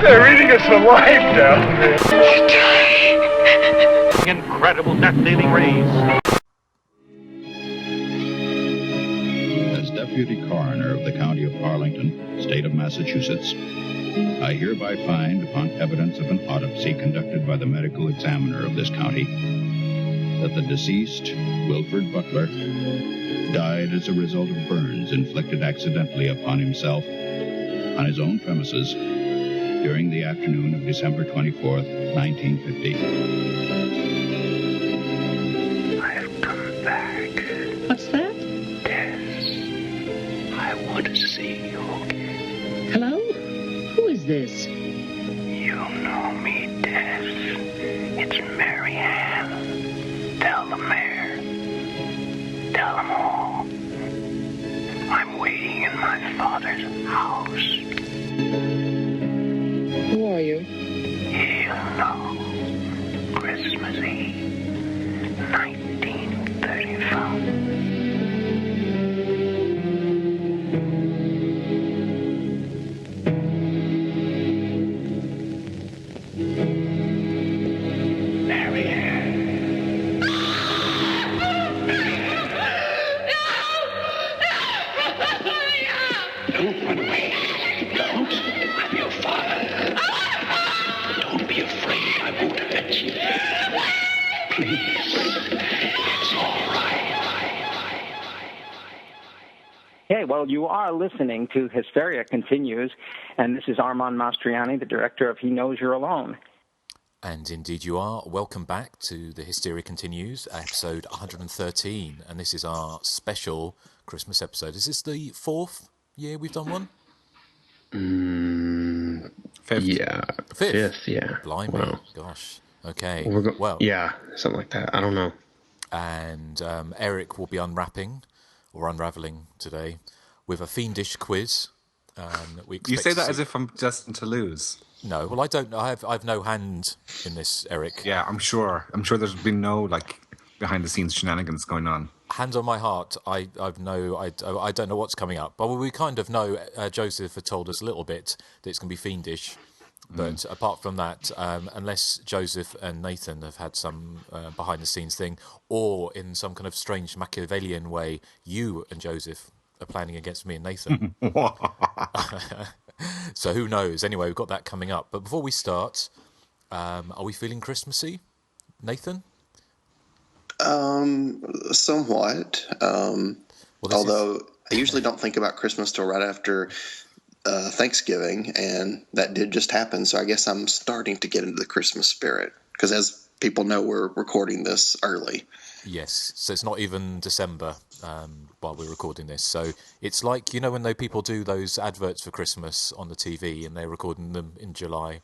They're eating us alive down there. Incredible death-dealing rays. As Deputy Coroner of the County of Arlington, State of Massachusetts, I hereby find, upon evidence of an autopsy conducted by the medical examiner of this county, that the deceased, Wilford Butler, died as a result of burns inflicted accidentally upon himself on his own premises during the afternoon of December 24th, 1950. I have come back. What's that? Tess, I want to see you again. Hello? Who is this? You know me, Tess. It's Marianne. Tell the mayor. Tell them all. I'm waiting in my father's house. Who are you? He'll know. Christmas Eve, 1935. Don't run away. Don't. I'm your father. Don't be afraid. I won't hurt you. Please. It's all right. Hey, well, you are listening to Hysteria Continues, and this is Armand Mastriani, the director of He Knows You're Alone. And indeed you are. Welcome back to the Hysteria Continues, episode 113, and this is our special Christmas episode. Is this the fourth year we've done one? Fifth. Yeah. Fifth, yeah. Blimey. Wow. Gosh. Okay. Well, yeah, something like that. I don't know. And Erik will be unwrapping or unravelling today with a fiendish quiz. You say that as if I'm destined to lose. No, well, I don't know. I've no hand in this, Erik. Yeah, I'm sure there's been no behind the scenes shenanigans going on. Hand on my heart, I don't know what's coming up. But we kind of know. Joseph had told us a little bit that it's going to be fiendish. But apart from that, unless Joseph and Nathan have had some behind the scenes thing, or in some kind of strange Machiavellian way, you and Joseph are planning against me and Nathan. So who knows? Anyway, we've got that coming up. But before we start, are we feeling Christmassy, Nathan? Somewhat. Although I usually don't think about Christmas till right after Thanksgiving, and that did just happen. So I guess I'm starting to get into the Christmas spirit because, as people know, we're recording this early. Yes, so it's not even December while we're recording this. So it's like, when people do those adverts for Christmas on the TV and they're recording them in July,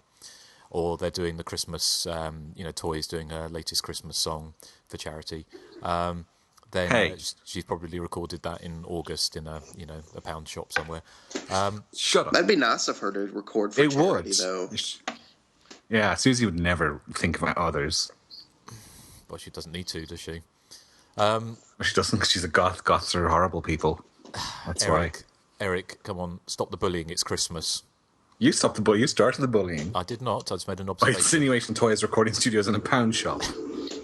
or they're doing the Christmas, Toys doing her latest Christmas song for charity. Then she's probably recorded that in August in a pound shop somewhere. Shut up. That'd be nice of her to record for charity, though. Yeah, Susie would never think about others. But she doesn't need to, does she? She doesn't, because she's a goth. Goths are horrible people. That's why. Erik, come on, stop the bullying. It's Christmas. You stopped the bullying. You started the bullying. I did not. I just made an By observation. insinuating Toys recording studios in a pound shop.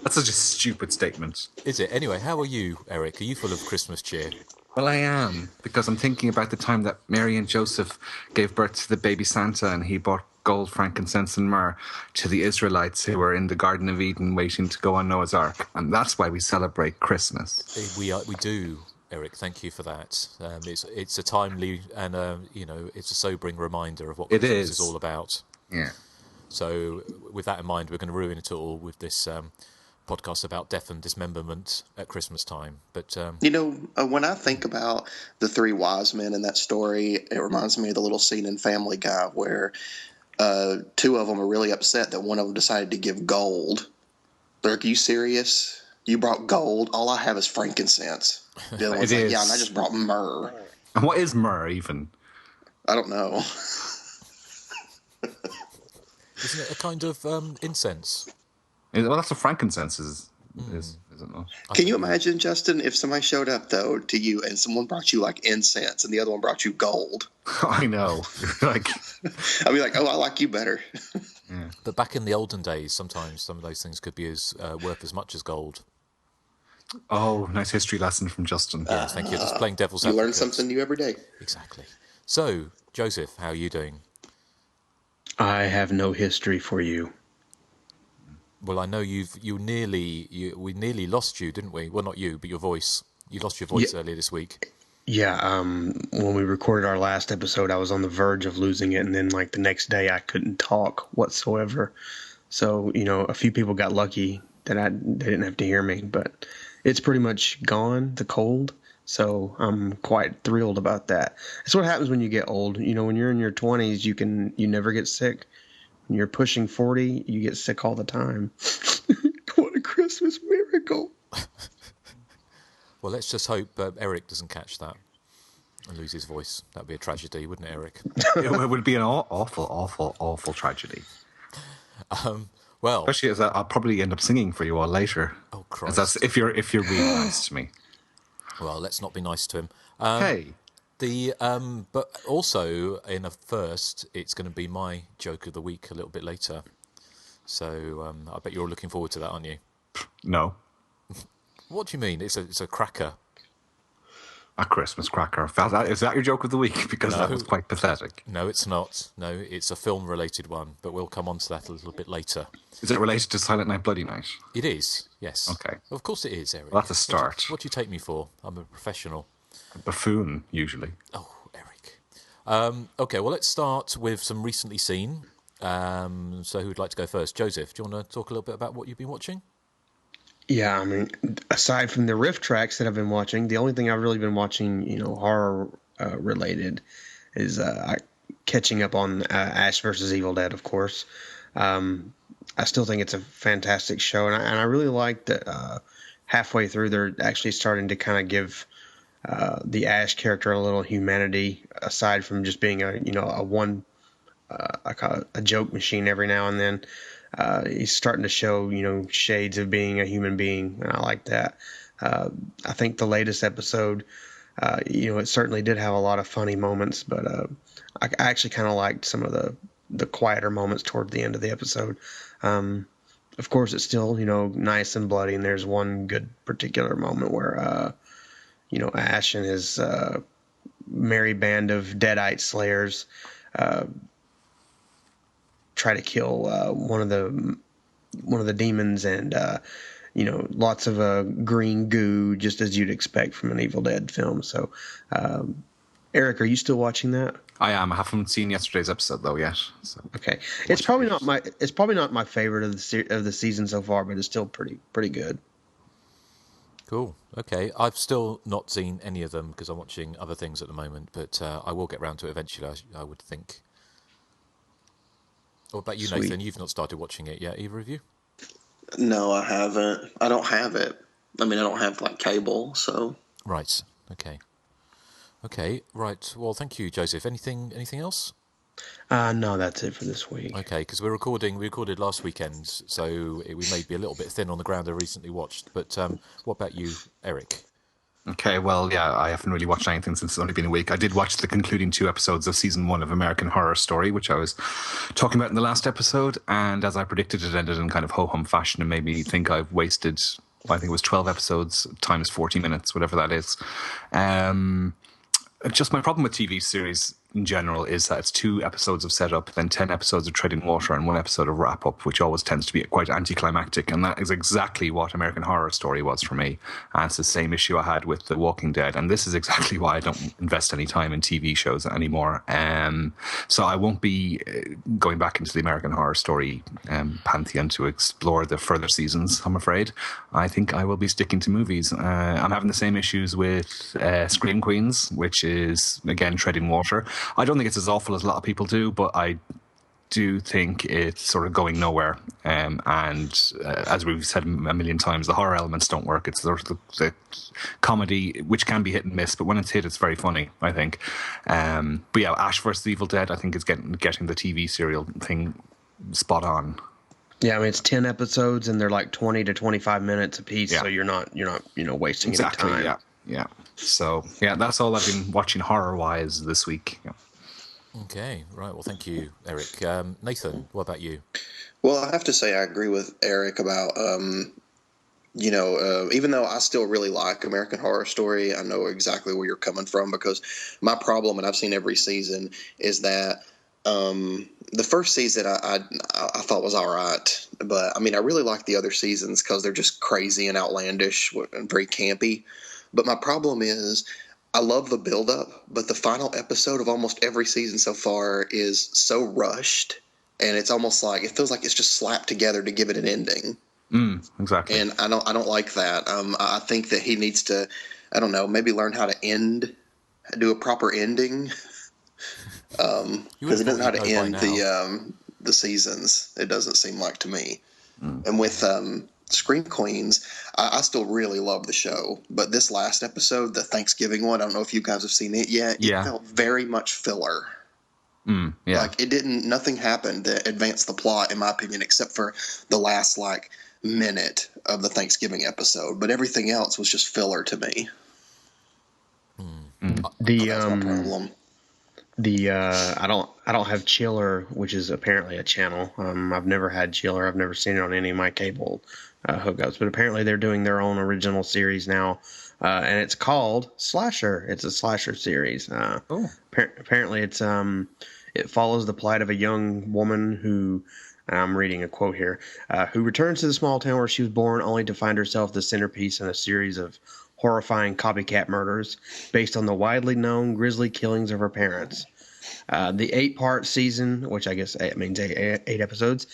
That's such a stupid statement. Is it? Anyway, how are you, Erik? Are you full of Christmas cheer? Well, I am, because I'm thinking about the time that Mary and Joseph gave birth to the baby Santa, and he brought gold, frankincense, and myrrh to the Israelites who were in the Garden of Eden waiting to go on Noah's Ark. And that's why we celebrate Christmas. We do, Erik. Thank you for that. It's a timely and it's a sobering reminder of what Christmas is all about. Yeah. So with that in mind, we're going to ruin it all with this podcast about death and dismemberment at Christmas time. But when I think about the three wise men in that story, it reminds me of the little scene in Family Guy where two of them are really upset that one of them decided to give gold. They're like, "Are you serious? You brought gold? All I have is frankincense." The other one's like, "Yeah, and I just brought myrrh." And what is myrrh even? I don't know. Isn't it a kind of incense? Well, that's what frankincense is is it not? Can you imagine, Justin, if somebody showed up, though, to you and someone brought you, like, incense and the other one brought you gold? I know. Like, I'd be like, oh, I like you better. yeah. But back in the olden days, sometimes some of those things could be as worth as much as gold. Oh, nice history lesson from Justin. Yes, thank you. Just playing devil's You advocate. learn something new every day. Exactly. So, Joseph, how are you doing? I have no history for you. Well, I know we nearly lost you, didn't we? Well, not you, but your voice. You lost your voice earlier this week. Yeah, when we recorded our last episode, I was on the verge of losing it, and then like the next day, I couldn't talk whatsoever. So, a few people got lucky that they didn't have to hear me, but it's pretty much gone, the cold. So I'm quite thrilled about that. It's what happens when you get old. When you're in your 20s, you never get sick. When you're pushing 40, you get sick all the time. What a Christmas miracle. Well, let's just hope Erik doesn't catch that and lose his voice. That'd be a tragedy, wouldn't it, Erik? It would be an awful, awful, awful tragedy. Well, especially as I'll probably end up singing for you all later. Oh, Christ! That's if you're really nice to me. Well, let's not be nice to him. Hey. But also in a first, it's going to be my joke of the week a little bit later. So I bet you're looking forward to that, aren't you? No. What do you mean? It's a cracker. A Christmas cracker. Is that your joke of the week? Because that was quite pathetic. No, it's not. No, it's a film-related one, but we'll come on to that a little bit later. Is it related to Silent Night, Bloody Night? It is, yes. Okay. Of course it is, Erik. Well, that's a start. What do you take me for? I'm a professional. A buffoon, usually. Oh, Erik. Okay, well, let's start with some recently seen. So who would like to go first? Joseph, do you want to talk a little bit about what you've been watching? Yeah, I mean, aside from the riff tracks that I've been watching, the only thing I've really been watching, horror related, is catching up on Ash versus Evil Dead, of course. I still think it's a fantastic show, and I really like that halfway through they're actually starting to kind of give the Ash character a little humanity, aside from just being a joke machine every now and then. He's starting to show, shades of being a human being, and I like that. I think the latest episode, it certainly did have a lot of funny moments, but I actually kind of liked some of the quieter moments toward the end of the episode. Of course, it's still, nice and bloody, and there's one good particular moment where, Ash and his merry band of Deadite slayers try to kill one of the demons, and lots of green goo, just as you'd expect from an Evil Dead film. So, Erik, are you still watching that? I am. I haven't seen yesterday's episode though yet. So. Okay, it's probably not my favorite of the season so far, but it's still pretty good. Cool. Okay, I've still not seen any of them because I'm watching other things at the moment, but I will get round to it eventually, I would think. What about you, Sweet. Nathan? You've not started watching it yet, either of you? No, I haven't. I don't have it. I mean, I don't have cable, so. Right. Okay. Right. Well, thank you, Joseph. Anything else? No, that's it for this week. Okay, because we recorded last weekend, so we may be a little bit thin on the ground. I recently watched, but what about you, Erik? Okay, well, yeah, I haven't really watched anything since it's only been a week. I did watch the concluding 2 episodes of season 1 of American Horror Story, which I was talking about in the last episode, and as I predicted, it ended in kind of ho-hum fashion and made me think I've wasted, I think it was 12 episodes times 40 minutes, whatever that is. Just my problem with TV series in general is that it's 2 episodes of setup, then 10 episodes of treading water, and 1 episode of wrap-up, which always tends to be quite anticlimactic, and that is exactly what American Horror Story was for me. And it's the same issue I had with The Walking Dead, and this is exactly why I don't invest any time in TV shows anymore. So I won't be going back into the American Horror Story pantheon to explore the further seasons, I'm afraid. I think I will be sticking to movies. I'm having the same issues with Scream Queens, which is, again, treading water. I don't think it's as awful as a lot of people do, but I do think it's sort of going nowhere. And as we've said a million times, the horror elements don't work. It's sort of the comedy, which can be hit and miss, but when it's hit, it's very funny, I think. But yeah, Ash vs. Evil Dead, I think, is getting the TV serial thing spot on. Yeah, I mean it's 10 episodes and they're like 20 to 25 minutes a piece, so you're not wasting any time. Yeah. So that's all I've been watching horror-wise this week. Yeah. Okay, right. Well, thank you, Erik. Nathan, what about you? Well, I have to say I agree with Erik about even though I still really like American Horror Story, I know exactly where you're coming from, because my problem, and I've seen every season, is that the first season I thought was all right, but I mean I really like the other seasons because they're just crazy and outlandish and very campy. But my problem is I love the build up, but the final episode of almost every season so far is so rushed, and it's almost like it feels like it's just slapped together to give it an ending. Exactly. And I don't like that. I think that he needs to, I don't know, maybe learn how to do a proper ending. Because he doesn't know how to end the seasons. It doesn't seem like to me. And with Scream Queens, I still really love the show. But this last episode, the Thanksgiving one, I don't know if you guys have seen it yet. It felt very much filler. Like nothing happened that advanced the plot, in my opinion, except for the last minute of the Thanksgiving episode. But everything else was just filler to me. That's my problem. I don't have Chiller, which is apparently a channel. I've never had Chiller. I've never seen it on any of my cable hookups. But apparently they're doing their own original series now, and it's called Slasher. It's a slasher series. Apparently it follows the plight of a young woman who, I'm reading a quote here, who returns to the small town where she was born, only to find herself the centerpiece in a series of horrifying copycat murders based on the widely known grisly killings of her parents. The 8-part season, which I guess means eight episodes,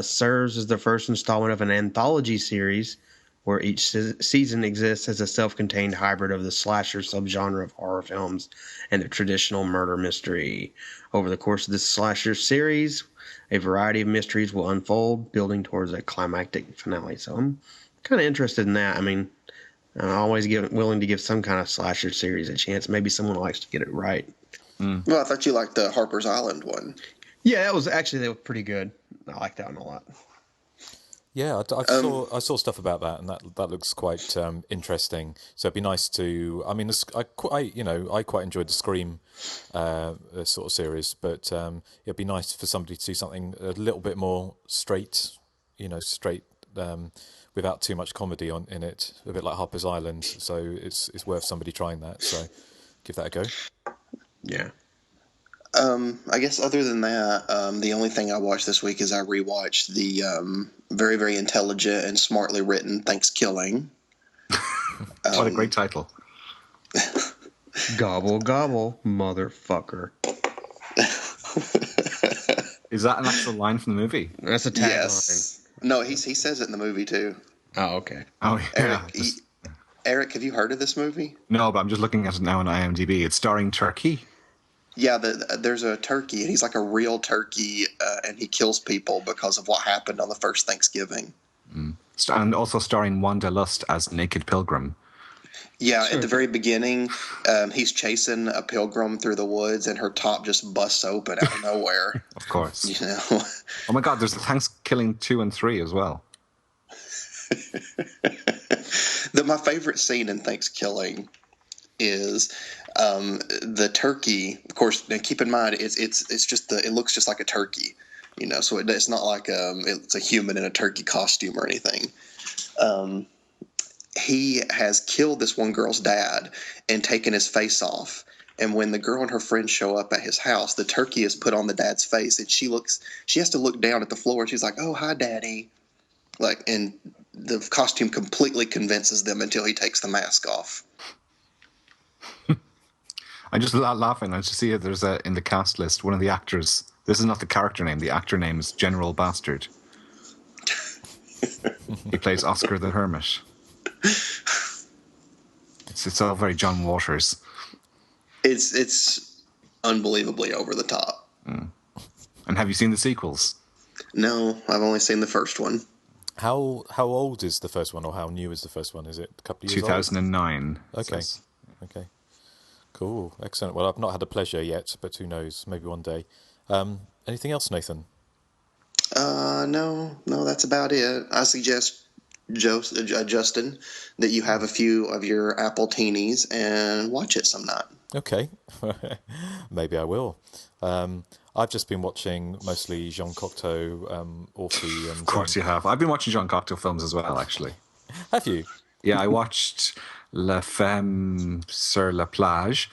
serves as the first installment of an anthology series where each season exists as a self-contained hybrid of the slasher subgenre of horror films and the traditional murder mystery. Over the course of this slasher series, a variety of mysteries will unfold, building towards a climactic finale. So I'm kind of interested in that. I mean, I'm always willing to give some kind of slasher series a chance. Maybe someone likes to get it right. Well, I thought you liked the Harper's Island one. Yeah, they were pretty good. I like that one a lot. Yeah, I saw stuff about that, and that looks quite interesting. So it'd be nice to. I mean, I quite enjoyed the Scream sort of series, but it'd be nice for somebody to do something a little bit more straight, without too much comedy in it, a bit like Harper's Island. So it's worth somebody trying that. So give that a go. Yeah. I guess other than that, the only thing I watched this week is I rewatched the very, very intelligent and smartly written Thanksgiving. What a great title. Gobble, gobble, motherfucker. Is that an actual line from the movie? That's a tagline. Yes. No, he says it in the movie too. Oh, okay. Oh, yeah. Eric, have you heard of this movie? No, but I'm just looking at it now on IMDb. It's starring Turkey. Yeah, there's a turkey, and he's like a real turkey, and he kills people because of what happened on the first Thanksgiving. And also starring Wanda Lust as Naked Pilgrim. Yeah, at the very beginning, he's chasing a pilgrim through the woods, and her top just busts open out of nowhere. Of course. You know. Oh my God, there's the Thanksgiving 2 and 3 as well. My favorite scene in Thanksgiving is the turkey. Of course, now keep in mind it's just it looks just like a turkey, you know. So it's not like it's a human in a turkey costume or anything. He has killed this one girl's dad and taken his face off. And when the girl and her friends show up at his house, the turkey is put on the dad's face, and she has to look down at the floor. She's like, "Oh, hi, Daddy." And the costume completely convinces them until he takes the mask off. I'm just laughing. I just see it. There's in the cast list, one of the actors. This is not the character name. The actor name is General Bastard. He plays Oscar the Hermit. It's all very John Waters. It's unbelievably over the top. And have you seen the sequels? No, I've only seen the first one. How old is the first one, or how new is the first one? Is it a couple of years 2009. Old? Okay. Cool. Excellent. Well, I've not had the pleasure yet, but who knows? Maybe one day. Anything else, Nathan? No, that's about it. I suggest, Justin, that you have a few of your Apple Teenies and watch it some night. Okay, maybe I will. I've just been watching mostly Jean Cocteau, Orphy, and... Of course you have. I've been watching Jean Cocteau films as well, actually. Have you? Yeah, I watched La Femme sur la plage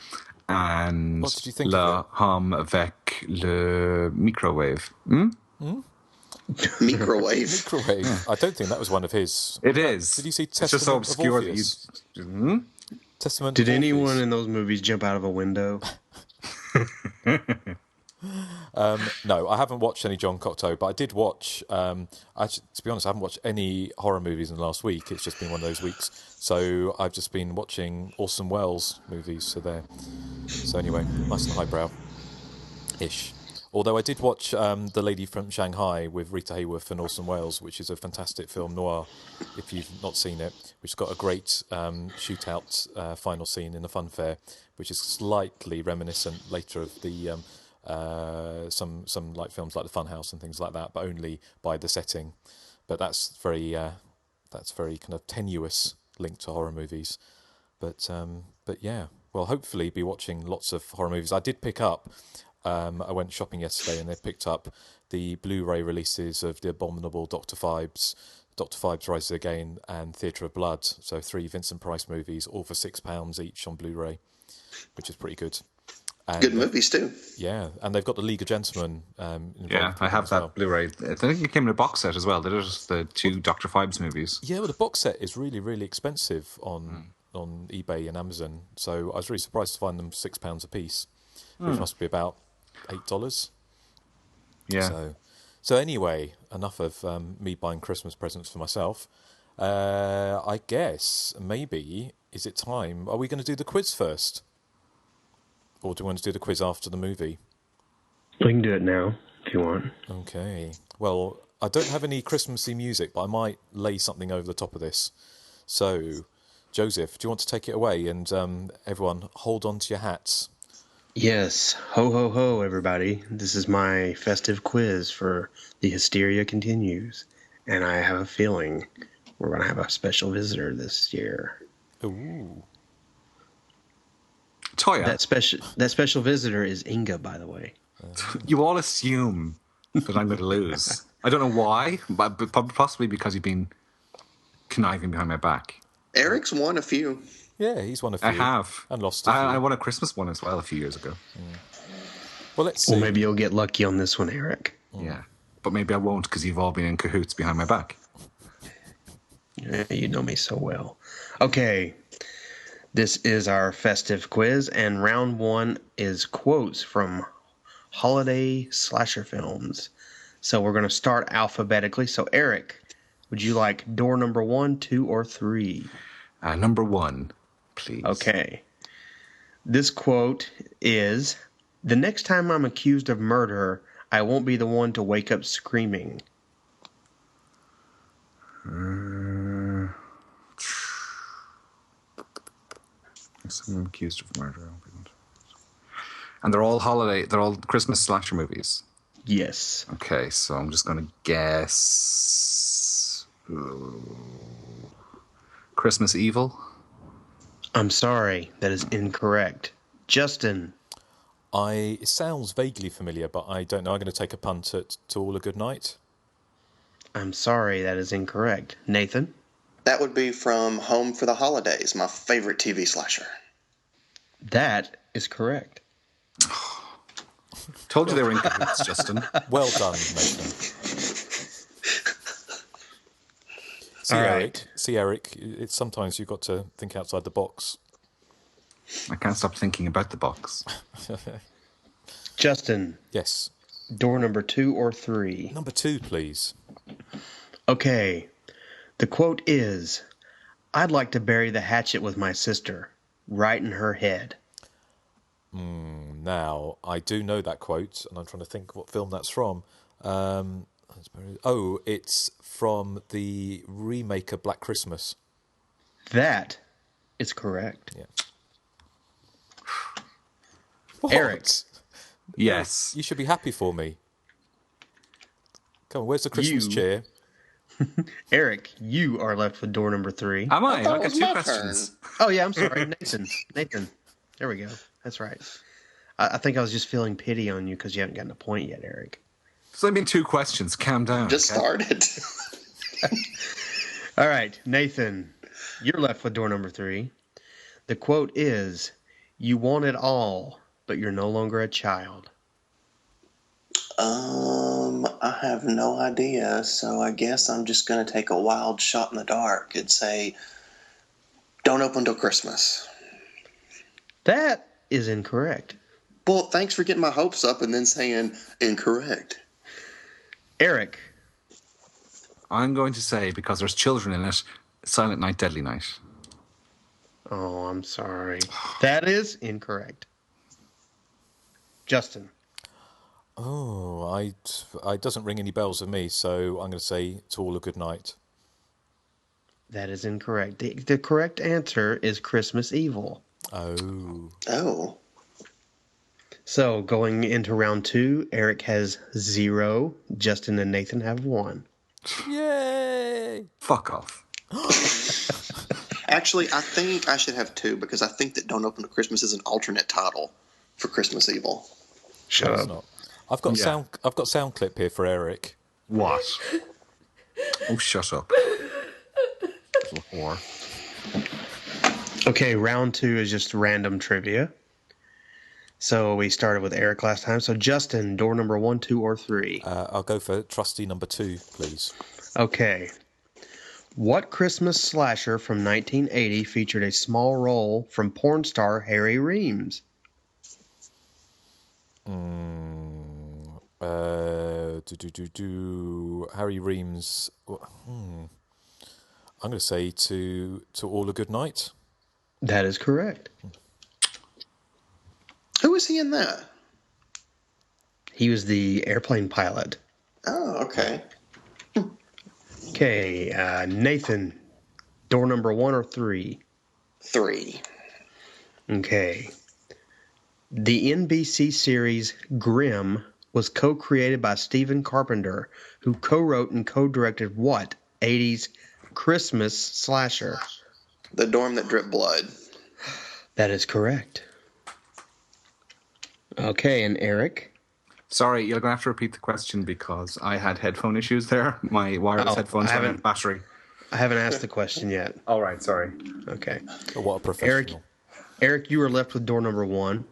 and What did you think La of it? Homme avec le microwave. Microwave. Microwave. I don't think that was one of his. It is. Did you see It's just Testament so of obscure that you... Orpheus? Testament Did of anyone Orpheus. in those movies jump out of a window? No, I haven't watched any John Cocteau, but I did watch. To be honest, I haven't watched any horror movies in the last week. It's just been one of those weeks. So I've just been watching Orson Welles movies. So anyway, nice and highbrow-ish. Although I did watch The Lady from Shanghai with Rita Hayworth and Orson Welles, which is a fantastic film noir, if you've not seen it, which has got a great shootout final scene in a fun fair, which is slightly reminiscent later of the some like films like The Funhouse and things like that, but only by the setting. But that's very kind of tenuous link to horror movies. But yeah, well, hopefully be watching lots of horror movies. I did pick up. I went shopping yesterday and they picked up the Blu-ray releases of The Abominable Dr. Phibes, Dr. Phibes Rises Again, and Theatre of Blood. So 3 Vincent Price movies, all for £6 each on Blu-ray, which is pretty good. And, Good movies too. Yeah, and they've got the League of Gentlemen. Yeah, I have that Blu-ray. I think it came in a box set as well. They're just the 2 Dr. Phibes movies. Yeah, well, the box set is really, really expensive on eBay and Amazon. So I was really surprised to find them £6 a piece, which must be about $8. Yeah. So anyway, enough of me buying Christmas presents for myself. I guess maybe is it time? Are we going to do the quiz first, or do we want to do the quiz after the movie? We can do it now if you want. Okay. Well, I don't have any Christmassy music, but I might lay something over the top of this. So, Joseph, do you want to take it away? And everyone, hold on to your hats. Yes. Ho, ho, ho, everybody. This is my festive quiz for the Hysteria Continues. And I have a feeling we're going to have a special visitor this year. Ooh. Toya. That special visitor is Inga, by the way. You all assume that I'm going to lose. I don't know why, but possibly because you've been conniving behind my back. Eric's won a few. Yeah, he's won a few. I have. And lost a few. I won a Christmas one as well a few years ago. Well, let's see. Well, maybe you'll get lucky on this one, Eric. Yeah. But maybe I won't because you've all been in cahoots behind my back. You know me so well. Okay. This is our festive quiz, and round 1 is quotes from holiday slasher films. So we're going to start alphabetically. So, Eric, would you like door number 1, 2, or 3? Number 1, please. Okay. This quote is, "The next time I'm accused of murder, I won't be the one to wake up screaming." I'm accused of murder. And they're all Christmas slasher movies. Yes. Okay, so I'm just going to guess... Christmas Evil? I'm sorry, that is incorrect. Justin. It sounds vaguely familiar, but I don't know. I'm going to take a punt at To All a Good Night. I'm sorry, that is incorrect. Nathan? That would be from Home for the Holidays, my favorite TV slasher. That is correct. Told you they were in cahoots, Justin. Well done, Nathan. See, Eric, it's sometimes you've got to think outside the box. I can't stop thinking about the box. Justin. Yes. Door number 2 or 3? Number 2, please. Okay. The quote is, "I'd like to bury the hatchet with my sister, right in her head." Now, I do know that quote, and I'm trying to think what film that's from. It's from the remake of Black Christmas. That is correct. Yeah. What? Eric. Yes. You should be happy for me. Come on, where's the Christmas cheer? Eric, you are left with door number 3. Am I? I thought I it got was 2 my questions. Oh, yeah, I'm sorry. Nathan. There we go. That's right. I think I was just feeling pity on you because you haven't gotten a point yet, Eric. It's only been 2 questions. Calm down. Just okay? started. All right, Nathan, you're left with door number 3. The quote is, "You want it all, but you're no longer a child." I have no idea, so I guess I'm just going to take a wild shot in the dark and say, don't open till Christmas. That is incorrect. Well, thanks for getting my hopes up and then saying incorrect. Eric. I'm going to say, because there's children in it, Silent Night, Deadly Night. Oh, I'm sorry. That is incorrect. Justin. Oh, it doesn't ring any bells with me, so I'm going to say To All a Good Night. That is incorrect. The correct answer is Christmas Evil. Oh. So going into round 2, Eric has 0. Justin and Nathan have 1. Yay! Fuck off. Actually, I think I should have 2 because I think that Don't Open Till Christmas is an alternate title for Christmas Evil. Shut It's up. not. I've got sound clip here for Erik. What? Oh, shut up. Little whore. Okay, round 2 is just random trivia. So we started with Eric last time. So Justin, door number 1, 2, or 3? I'll go for trusty number 2, please. Okay. What Christmas slasher from 1980 featured a small role from porn star Harry Reams? Harry Reams. I'm going to say to All a Good Night. That is correct. Who was he in that? He was the airplane pilot. Oh, okay. Okay, Nathan, door number 1 or 3? 3. Okay. The NBC series Grimm was co-created by Stephen Carpenter, who co-wrote and co-directed what 80s Christmas slasher? The Dorm That Dripped Blood. That is correct. Okay, and Eric? Sorry, you're going to have to repeat the question because I had headphone issues there. My wireless headphones ran out of battery. I haven't asked the question yet. All right, sorry. Okay. Oh, what a professional. Eric, you were left with door number 1.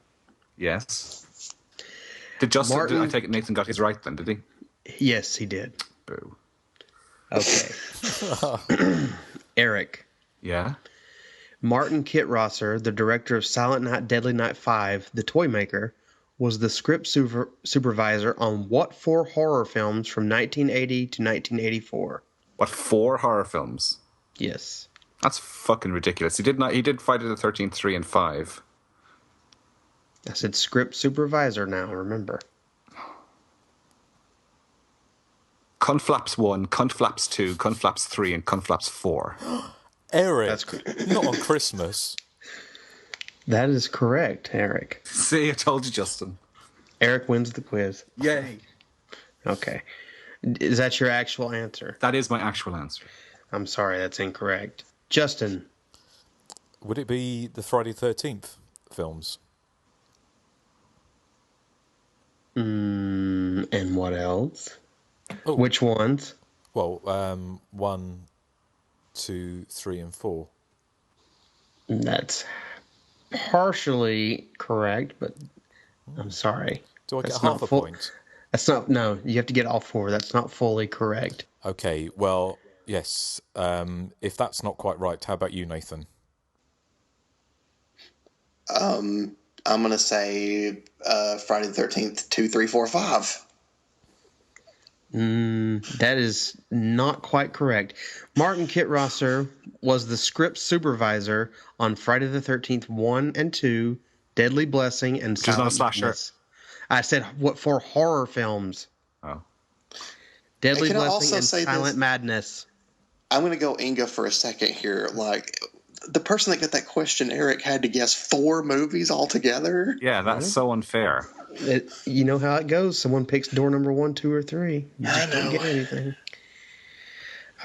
Yes. Did I take it Nathan got his right then, did he? Yes, he did. Boo. Okay. Eric. Yeah? Martin Kittrosser, the director of Silent Night, Deadly Night 5, The Toy Maker, was the script supervisor on what 4 horror films from 1980 to 1984? What, 4 horror films? Yes. That's fucking ridiculous. He did Friday the 13th 3 and 5. I said script supervisor now, remember. Conflaps 1, Conflaps 2, Conflaps 3, and Conflaps 4. Erik, not on Christmas. That is correct, Eric. See, I told you, Justin. Eric wins the quiz. Yay. Okay. Is that your actual answer? That is my actual answer. I'm sorry, that's incorrect. Justin. Would it be the Friday the 13th films? And what else? Oh. Which ones? Well, 1, 2, 3, and 4. That's partially correct, but I'm sorry. Do I get That's half not a full- point? That's not. No, you have to get all 4. That's not fully correct. Okay, well, yes. If that's not quite right, how about you, Nathan? I'm going to say Friday the 13th, 2, 3, 4, 5. That is not quite correct. Martin Kittrosser was the script supervisor on Friday the 13th 1 and 2, Deadly Blessing, and Which is not a Silent slasher. Madness. I said what for horror films? Oh. Deadly Can I Blessing also and say Silent this? Madness. I'm going to go Inga for a second here. Like, the person that got that question, Erik, had to guess 4 movies altogether. Yeah, that's so unfair. You know how it goes. Someone picks door number 1, 2, or 3. You just don't get anything.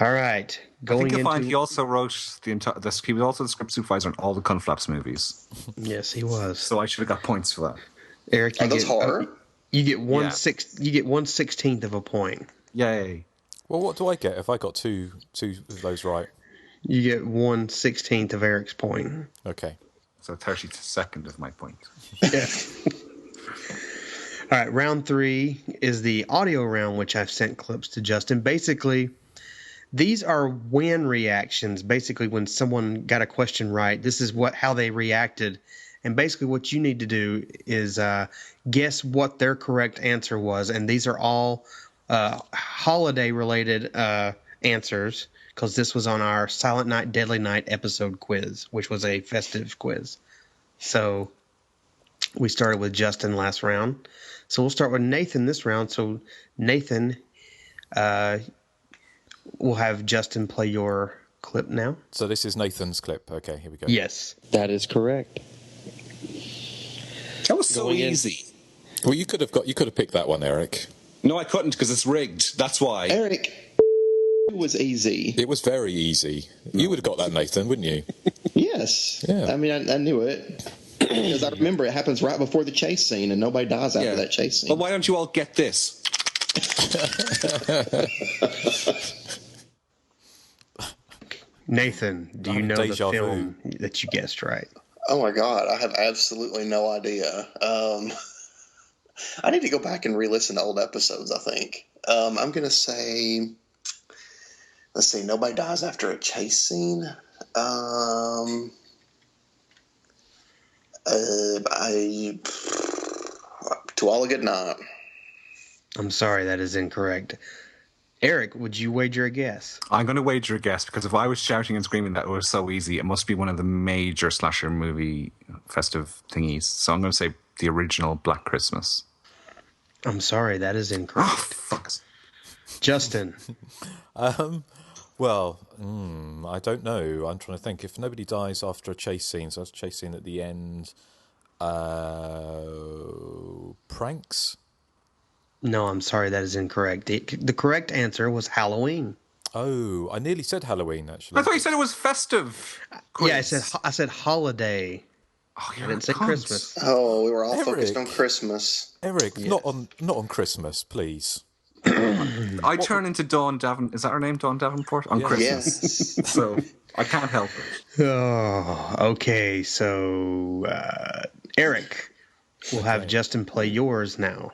All right. I think you'll find he also wrote he was also the script supervisor on all the Conflaps movies. Yes, he was. So I should have got points for that. Eric, Are those horror? You get 1/16 of a point. Yay. Well, what do I get if I got two of those right? You get 1/16 of Eric's point. Okay. So 32nd of my point. Yeah. All right, round 3 is the audio round, which I've sent clips to Justin. Basically, these are win reactions. Basically, when someone got a question right, this is how they reacted. And basically what you need to do is guess what their correct answer was. And these are all holiday-related answers, because this was on our Silent Night, Deadly Night episode quiz, which was a festive quiz. So we started with Justin last round. So we'll start with Nathan this round. So Nathan, we'll have Justin play your clip now. So this is Nathan's clip. Okay, here we go. Yes. That is correct. That was so easy. Well, you could have picked that one, Erik. No, I couldn't because it's rigged. That's why. Erik, it was easy. It was very easy. You would have got that, Nathan, wouldn't you? Yes. Yeah. I mean, I knew it. Because I remember it happens right before the chase scene, and nobody dies after that chase scene. But why don't you all get this? Nathan, do you know the film that you guessed right? Oh my God, I have absolutely no idea. I need to go back and re-listen to old episodes, I think. I'm going to say, let's see, nobody dies after a chase scene. To all a good night. I'm sorry, that is incorrect. Erik, would you wager a guess? I'm going to wager a guess, because if I was shouting and screaming that it was so easy, it must be one of the major slasher movie festive thingies. So I'm going to say the original Black Christmas. I'm sorry, that is incorrect. Oh, fuck. Justin. Well, I don't know. I'm trying to think. If nobody dies after a chase scene, so that's a chase scene at the end. Pranks? No, I'm sorry, that is incorrect. The correct answer was Halloween. Oh, I nearly said Halloween, actually. I thought you said it was festive. Quiz. Yeah, I said holiday. Oh, I didn't say Christmas. Oh, we were all focused on Christmas. Erik, not on Christmas, please. I turn into Dawn Davenport. Is that her name, Dawn Davenport? On Christmas. Yes. So I can't help it. Oh, okay. So, Erik, we'll have Justin play yours now.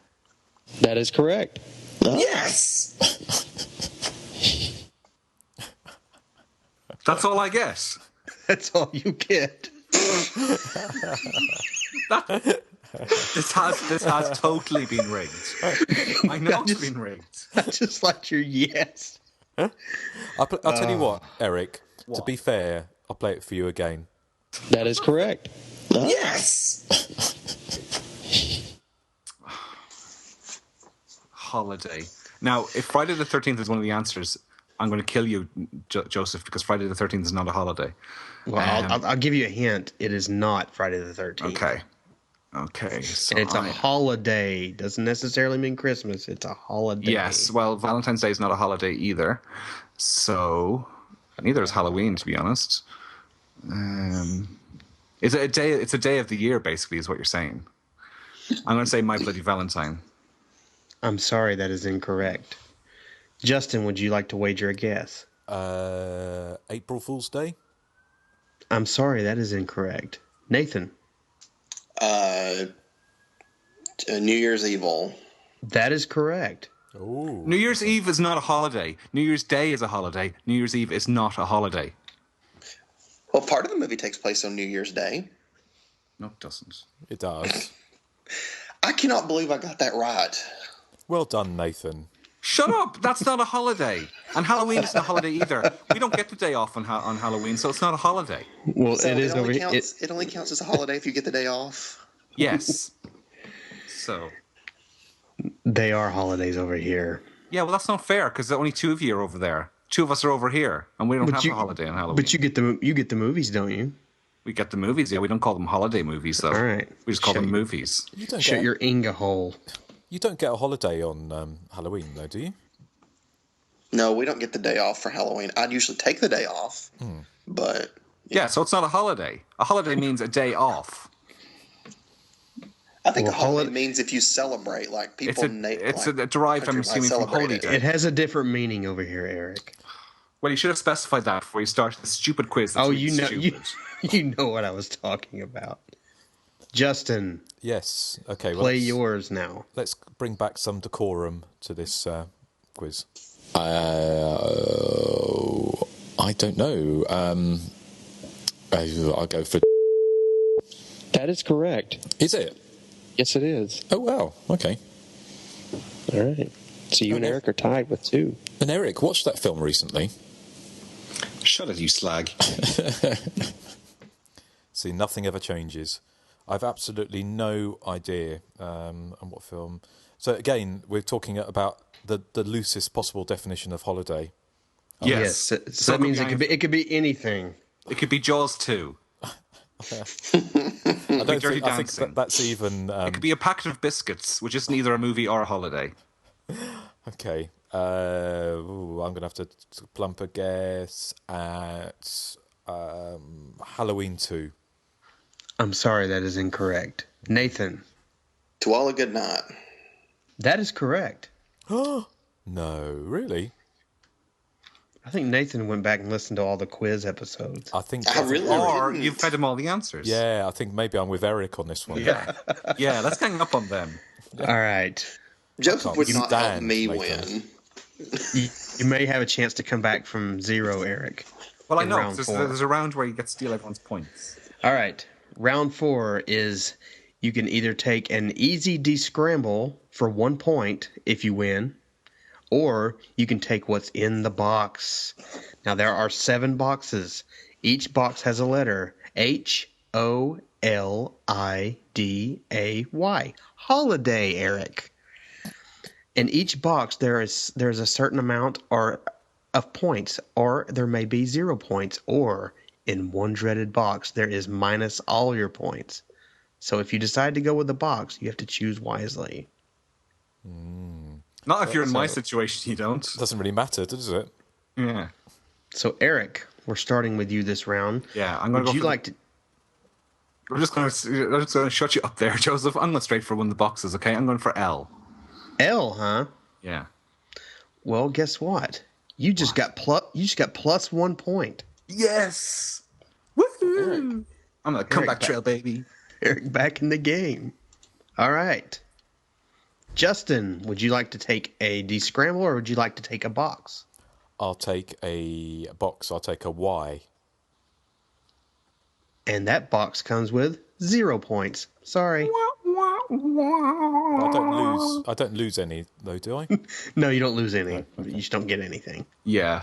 That is correct. Yes! That's all I get. That's all you get. This has totally been rigged. I know it's been rigged. I just like your yes. I'll tell you what, Erik. What? To be fair, I'll play it for you again. That is correct. Yes! Holiday. Now, if Friday the 13th is one of the answers, I'm going to kill you, Joseph, because Friday the 13th is not a holiday. Well, I'll give you a hint. It is not Friday the 13th. Okay. So it's a holiday. Doesn't necessarily mean Christmas. It's a holiday. Yes. Well, Valentine's Day is not a holiday either. So neither is Halloween, to be honest. Is it a day? It's a day of the year, basically, is what you're saying. I'm going to say My Bloody Valentine. I'm sorry, that is incorrect. Justin, would you like to wager a guess? April Fool's Day? I'm sorry, that is incorrect. Nathan? New Year's Evil. That is correct. Ooh. New Year's Eve is not a holiday. New Year's Day is a holiday. New Year's Eve is not a holiday. Well, part of the movie takes place on New Year's Day. No, it doesn't. It does. I cannot believe I got that right. Well done, Nathan. Shut up! That's not a holiday. And Halloween isn't a holiday either. We don't get the day off on Halloween, so it's not a holiday. Well, so it is over here. It only counts as a holiday if you get the day off. Yes. So. They are holidays over here. Yeah, well, that's not fair, because only 2 of you are over there. Two of us are over here, and we don't have a holiday on Halloween. But you get the movies, don't you? We get the movies, yeah. We don't call them holiday movies, though. All right. We just call them movies. Shut your Inga hole. You don't get a holiday on Halloween, though, do you? No, we don't get the day off for Halloween. I'd usually take the day off, but... Yeah, so it's not a holiday. A holiday means a day off. I think a holiday means if you celebrate, like people... It's derived, I'm assuming, from holy day. It has a different meaning over here, Eric. Well, you should have specified that before you started the stupid quiz. That's really stupid. You know what I was talking about. Justin. Yes. Okay. Play yours now. Let's bring back some decorum to this quiz. I don't know. I'll go for... That is correct. Is it? Yes, it is. Oh, wow. Okay. All right. So you and Eric are tied with 2. And Eric watched that film recently. Shut it, you slag. See, nothing ever changes. I've absolutely no idea on what film. So again, we're talking about the loosest possible definition of holiday. Yes. So that means it could be anything. It could be Jaws 2. I think that's even... it could be a packet of biscuits, which is neither a movie or a holiday. Okay. I'm going to have to plump a guess at Halloween 2. I'm sorry, that is incorrect. Nathan. To All a Good Night. That is correct. No, really? I think Nathan went back and listened to all the quiz episodes. I think... Or you've fed him all the answers. Yeah, I think maybe I'm with Eric on this one. Yeah, yeah. Let's gang up on them. All right. Joseph would not help me win. You may have a chance to come back from 0, Eric. Well, I know. There's a round where you get to steal everyone's points. All right. Round 4 is you can either take an easy descramble for 1 point if you win, or you can take what's in the box. Now, there are 7 boxes. Each box has a letter. Holiday. Holiday, Eric. In each box, there's a certain amount of points, or there may be 0 points, or in one dreaded box, there is minus all your points. So if you decide to go with the box, you have to choose wisely. Not if you're in my situation, you don't. Doesn't really matter, does it? Yeah. So Eric, we're starting with you this round. Yeah, I'm going to go. Would you like to? I'm just going to shut you up there, Joseph. I'm going straight for one of the boxes. Okay, I'm going for L. L, huh? Yeah. Well, guess what? You just got plus 1 point. Yes. Woohoo! I'm a comeback trail, baby. Eric back in the game. All right. Justin, would you like to take a descramble or would you like to take a box? I'll take a box. I'll take a Y. And that box comes with 0 points. Sorry. I don't lose any, though, do I? No, you don't lose any. You just don't get anything. Yeah.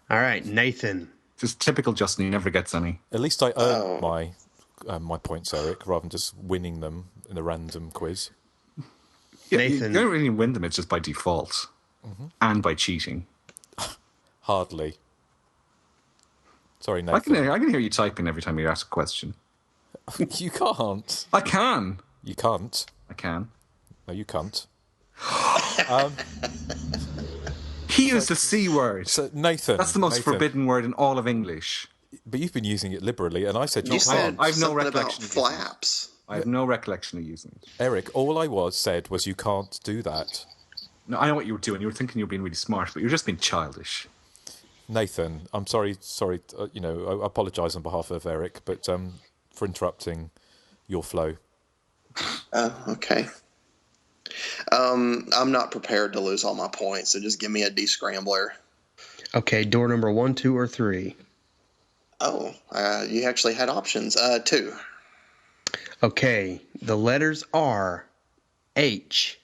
All right, Nathan. Just typical Justin. He never gets any. At least I earned my points, Eric, rather than just winning them in a random quiz. Yeah, Nathan. You don't really win them. It's just by default. And by cheating. Hardly. Sorry, Nathan. I can hear you typing every time you ask a question. You can't. I can. You can't. I can. No, you can't. He used the C word. So, Nathan. That's the most forbidden word in all of English. But you've been using it liberally, and I said you said I have no something recollection about flaps. I have no recollection of using it. Eric, all I said was you can't do that. No, I know what you were doing. You were thinking you were being really smart, but you're just being childish. Nathan, I'm sorry. I apologise on behalf of Eric, but for interrupting your flow. Oh, okay. I'm not prepared to lose all my points, so just give me a descrambler. Okay, door number 1, 2, or 3. Oh, you actually had options. 2. Okay, the letters are H,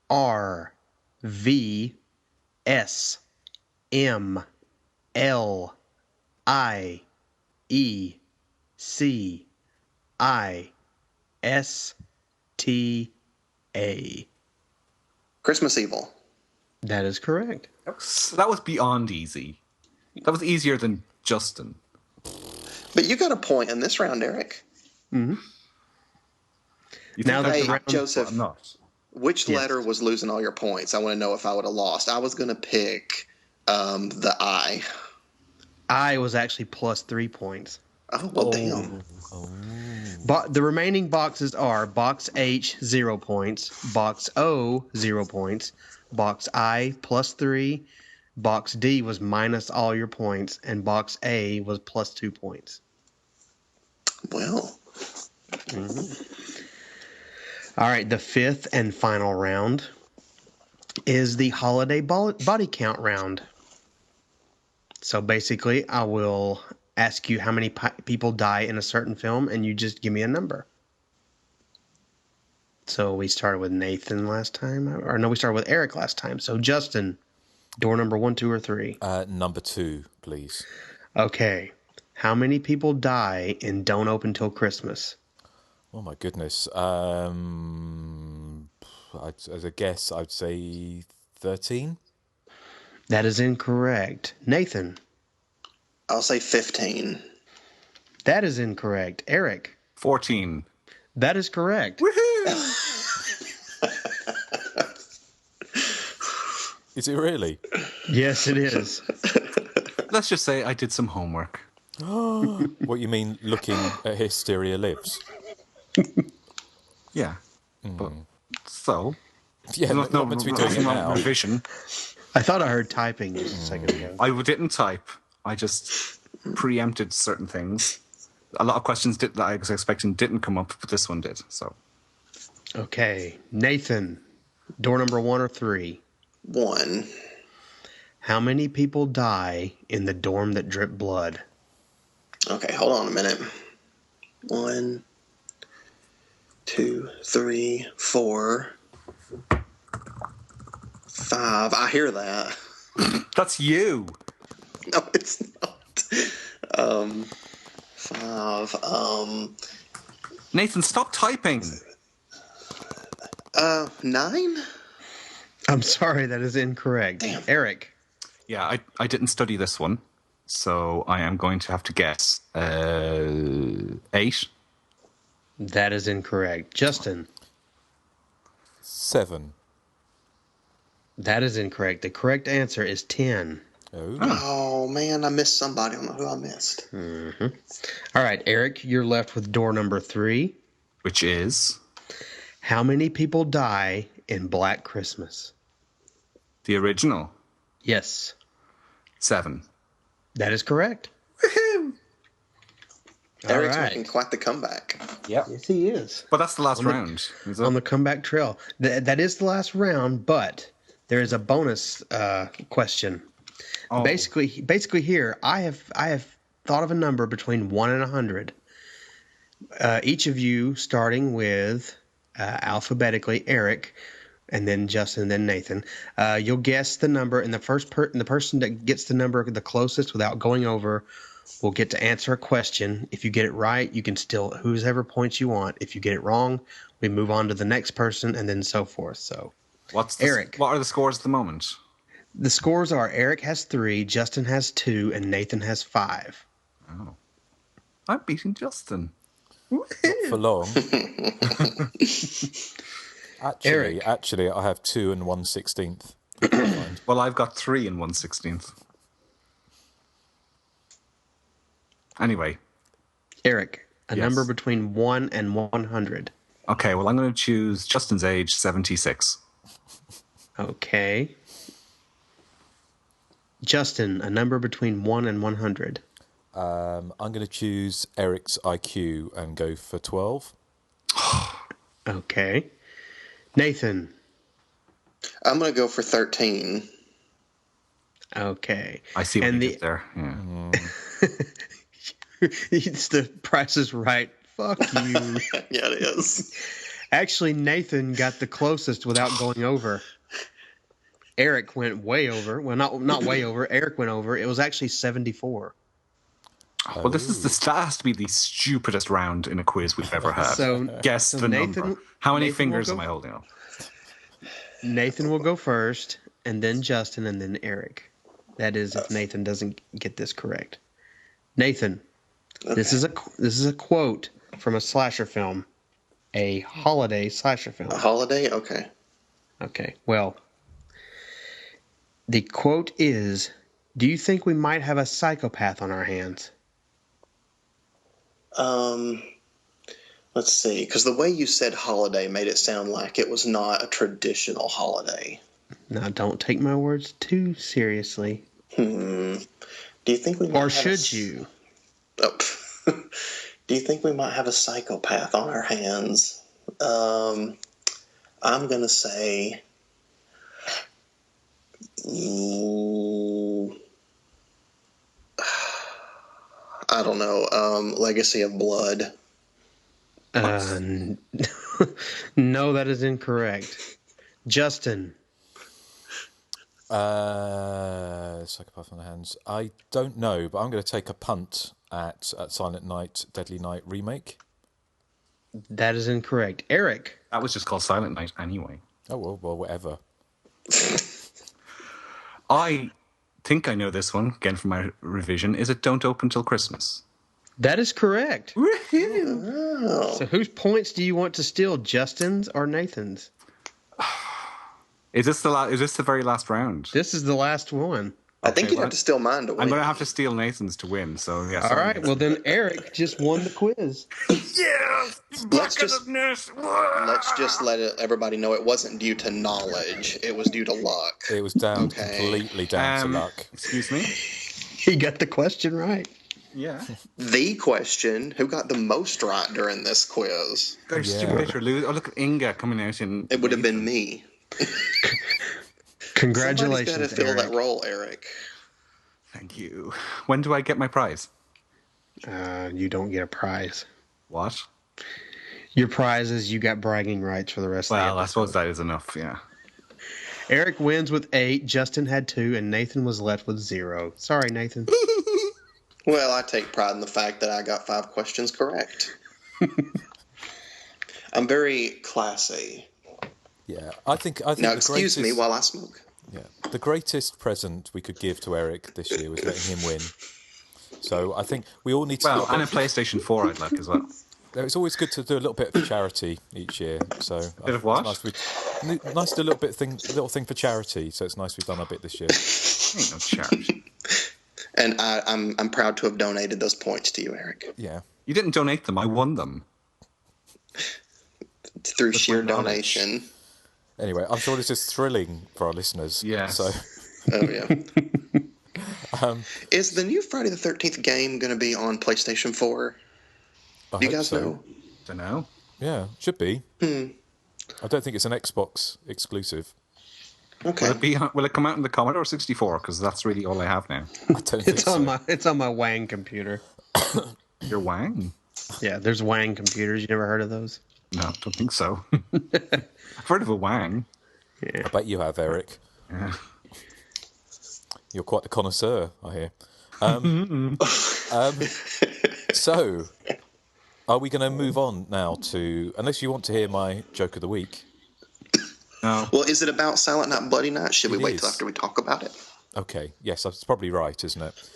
R, V, S, M, L, I, E, C, I, S, T, A. Christmas Evil. That is correct. That was beyond easy. That was easier than Justin. But you got a point in this round, Eric. Mm-hmm. Now that Joseph, not. Which letter was losing all your points? I want to know if I would have lost. I was going to pick the I. I was actually plus 3 points. Oh, well, damn. But the remaining boxes are box H, 0 points, box O, 0 points, box I, plus 3, box D was minus all your points, and box A was plus 2 points. Well. All right, the fifth and final round is the holiday body count round. So basically, I will ask you how many people die in a certain film, and you just give me a number. So we started with Nathan last time, or no, we started with Erik last time. So Justin, door number 1, 2, or 3? Number 2, please. Okay. How many people die in Don't Open Till Christmas? Oh my goodness. As a guess, I'd say 13. That is incorrect. Nathan? I'll say 15. That is incorrect. Erik? 14. That is correct. Woohoo! Is it really? Yes, it is. Let's just say I did some homework. What you mean, looking at Hysteria Lives? Yeah. But, so? Yeah, not meant to be doing it now. Revision. I thought I heard typing just a second ago. I didn't type. I just preempted certain things. A lot of questions that I was expecting didn't come up, but this one did. So, okay, Nathan, door number 1 or 3? 1. How many people die in the dorm that dripped blood? Okay, hold on a minute. 1, 2, 3, 4, 5. I hear that. That's you. No, it's not. 5. Nathan, stop typing. 9? I'm sorry, that is incorrect. Damn. Erik? Yeah, I didn't study this one, so I am going to have to guess 8. That is incorrect. Justin? 7. That is incorrect. The correct answer is 10. Oh, man, I missed somebody. I don't know who I missed. Mm-hmm. All right, Erik, you're left with door number 3. Which is? How many people die in Black Christmas? The original? Yes. 7. That is correct. Woohoo! Eric's making quite the comeback. Yep. Yes, he is. But that's the last round. On the comeback trail. That is the last round, but there is a bonus question. Oh. Basically here, I have thought of a number between 1 and 100. Each of you, starting with alphabetically, Erik, and then Justin, and then Nathan. You'll guess the number, and the person that gets the number the closest without going over will get to answer a question. If you get it right, you can still whoever points you want. If you get it wrong, we move on to the next person, and then so forth. So, Erik? What are the scores at the moment? The scores are Erik has 3, Justin has 2, and Nathan has 5. Oh, I'm beating Justin. Not for long. Actually, I have 2 and 1/16. Well, I've got 3 and 1/16. Anyway. Erik, a number between 1 and 100. Okay, well, I'm going to choose Justin's age, 76. Okay. Justin, a number between 1 and 100. I'm going to choose Erik's IQ and go for 12. Okay. Nathan. I'm going to go for 13. Okay. I see what you did there. Yeah. It's the Price is Right. Fuck you. Yeah, it is. Actually, Nathan got the closest without going over. Erik went way over. Well, not way over. Erik went over. It was actually 74. Well, this has to be the stupidest round in a quiz we've ever had. So guess the Nathan, number. How many Nathan fingers am I holding up? Nathan will go first, and then Justin, and then Erik. That is, if Nathan doesn't get this correct. Nathan, this is a quote from a slasher film, a holiday slasher film. A holiday? Okay. Okay. Well, the quote is, "Do you think we might have a psychopath on our hands?" Let's see, because the way you said holiday made it sound like it was not a traditional holiday. Now, don't take my words too seriously. Do you think we might or should you? Oh. Do you think we might have a psychopath on our hands? I'm going to say... I don't know. Legacy of Blood. No, that is incorrect. Justin. Psychopath on the hands. I don't know, but I'm going to take a punt at Silent Night, Deadly Night remake. That is incorrect. Erik. That was just called Silent Night anyway. Oh, well, whatever. I think I know this one, again from my revision. Is it Don't Open Till Christmas? That is correct. Oh. So whose points do you want to steal, Justin's or Nathan's? Is this the very last round? This is the last one. I think you'd have to steal mine to win. I'm going to have to steal Nathan's to win. So yes. All right. Well, then Erik just won the quiz. Yes. Let's just let everybody know it wasn't due to knowledge. It was due to luck. It was completely down to luck. Excuse me. He got the question right. Yeah. The question: who got the most right during this quiz? Stupid picture. Oh, look at Inga coming out in. It would have been me. Congratulations, Somebody's got to fill that role, Erik. Thank you. When do I get my prize? You don't get a prize. What? Your prize is you got bragging rights for the rest of the episode. Well, I suppose that is enough, yeah. Erik wins with 8, Justin had 2, and Nathan was left with 0. Sorry, Nathan. Well, I take pride in the fact that I got 5 questions correct. I'm very classy. Yeah, I think now, excuse me while I smoke. Yeah, the greatest present we could give to Erik this year was letting him win. So I think we all need to... Well, and a PlayStation 4 I'd like as well. It's always good to do a little bit of charity each year. So bit of what? Nice to do a little thing for charity. So it's nice we've done a bit this year. Ain't no charity. And I'm proud to have donated those points to you, Erik. Yeah. You didn't donate them. I won them. Through sheer donation. Anyway, I'm sure this is thrilling for our listeners. Yeah. So. Oh, yeah. Is the new Friday the 13th game going to be on PlayStation 4? Do you guys know? Don't know. Yeah, should be. I don't think it's an Xbox exclusive. Okay. Will it come out in the Commodore 64? Because that's really all I have now. I don't think so. It's on my Wang computer. Your Wang? Yeah, there's Wang computers. You never heard of those? No, don't think so. I've heard of a Wang. Yeah. I bet you have, Erik. Yeah. You're quite the connoisseur, I hear. So, are we going to move on now to... Unless you want to hear my joke of the week. No. Well, is it about Silent Night, Bloody Night? Should we wait till after we talk about it? Okay, yes, that's probably right, isn't it?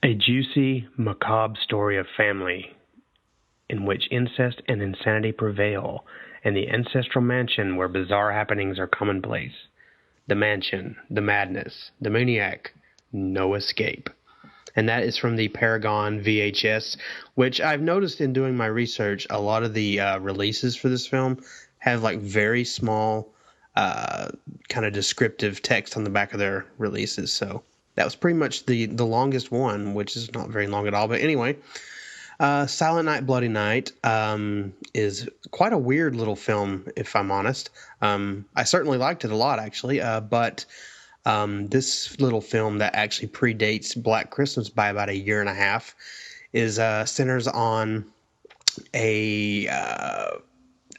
A juicy, macabre story of family in which incest and insanity prevail, and the ancestral mansion where bizarre happenings are commonplace. The mansion, the madness, the maniac, no escape. And that is from the Paragon VHS, which I've noticed in doing my research, a lot of the releases for this film have like very small kind of descriptive text on the back of their releases. So that was pretty much the longest one, which is not very long at all. But anyway, Silent Night, Bloody Night is quite a weird little film, if I'm honest. I certainly liked it a lot, actually. But this little film that actually predates Black Christmas by about 1.5 years is centers on a,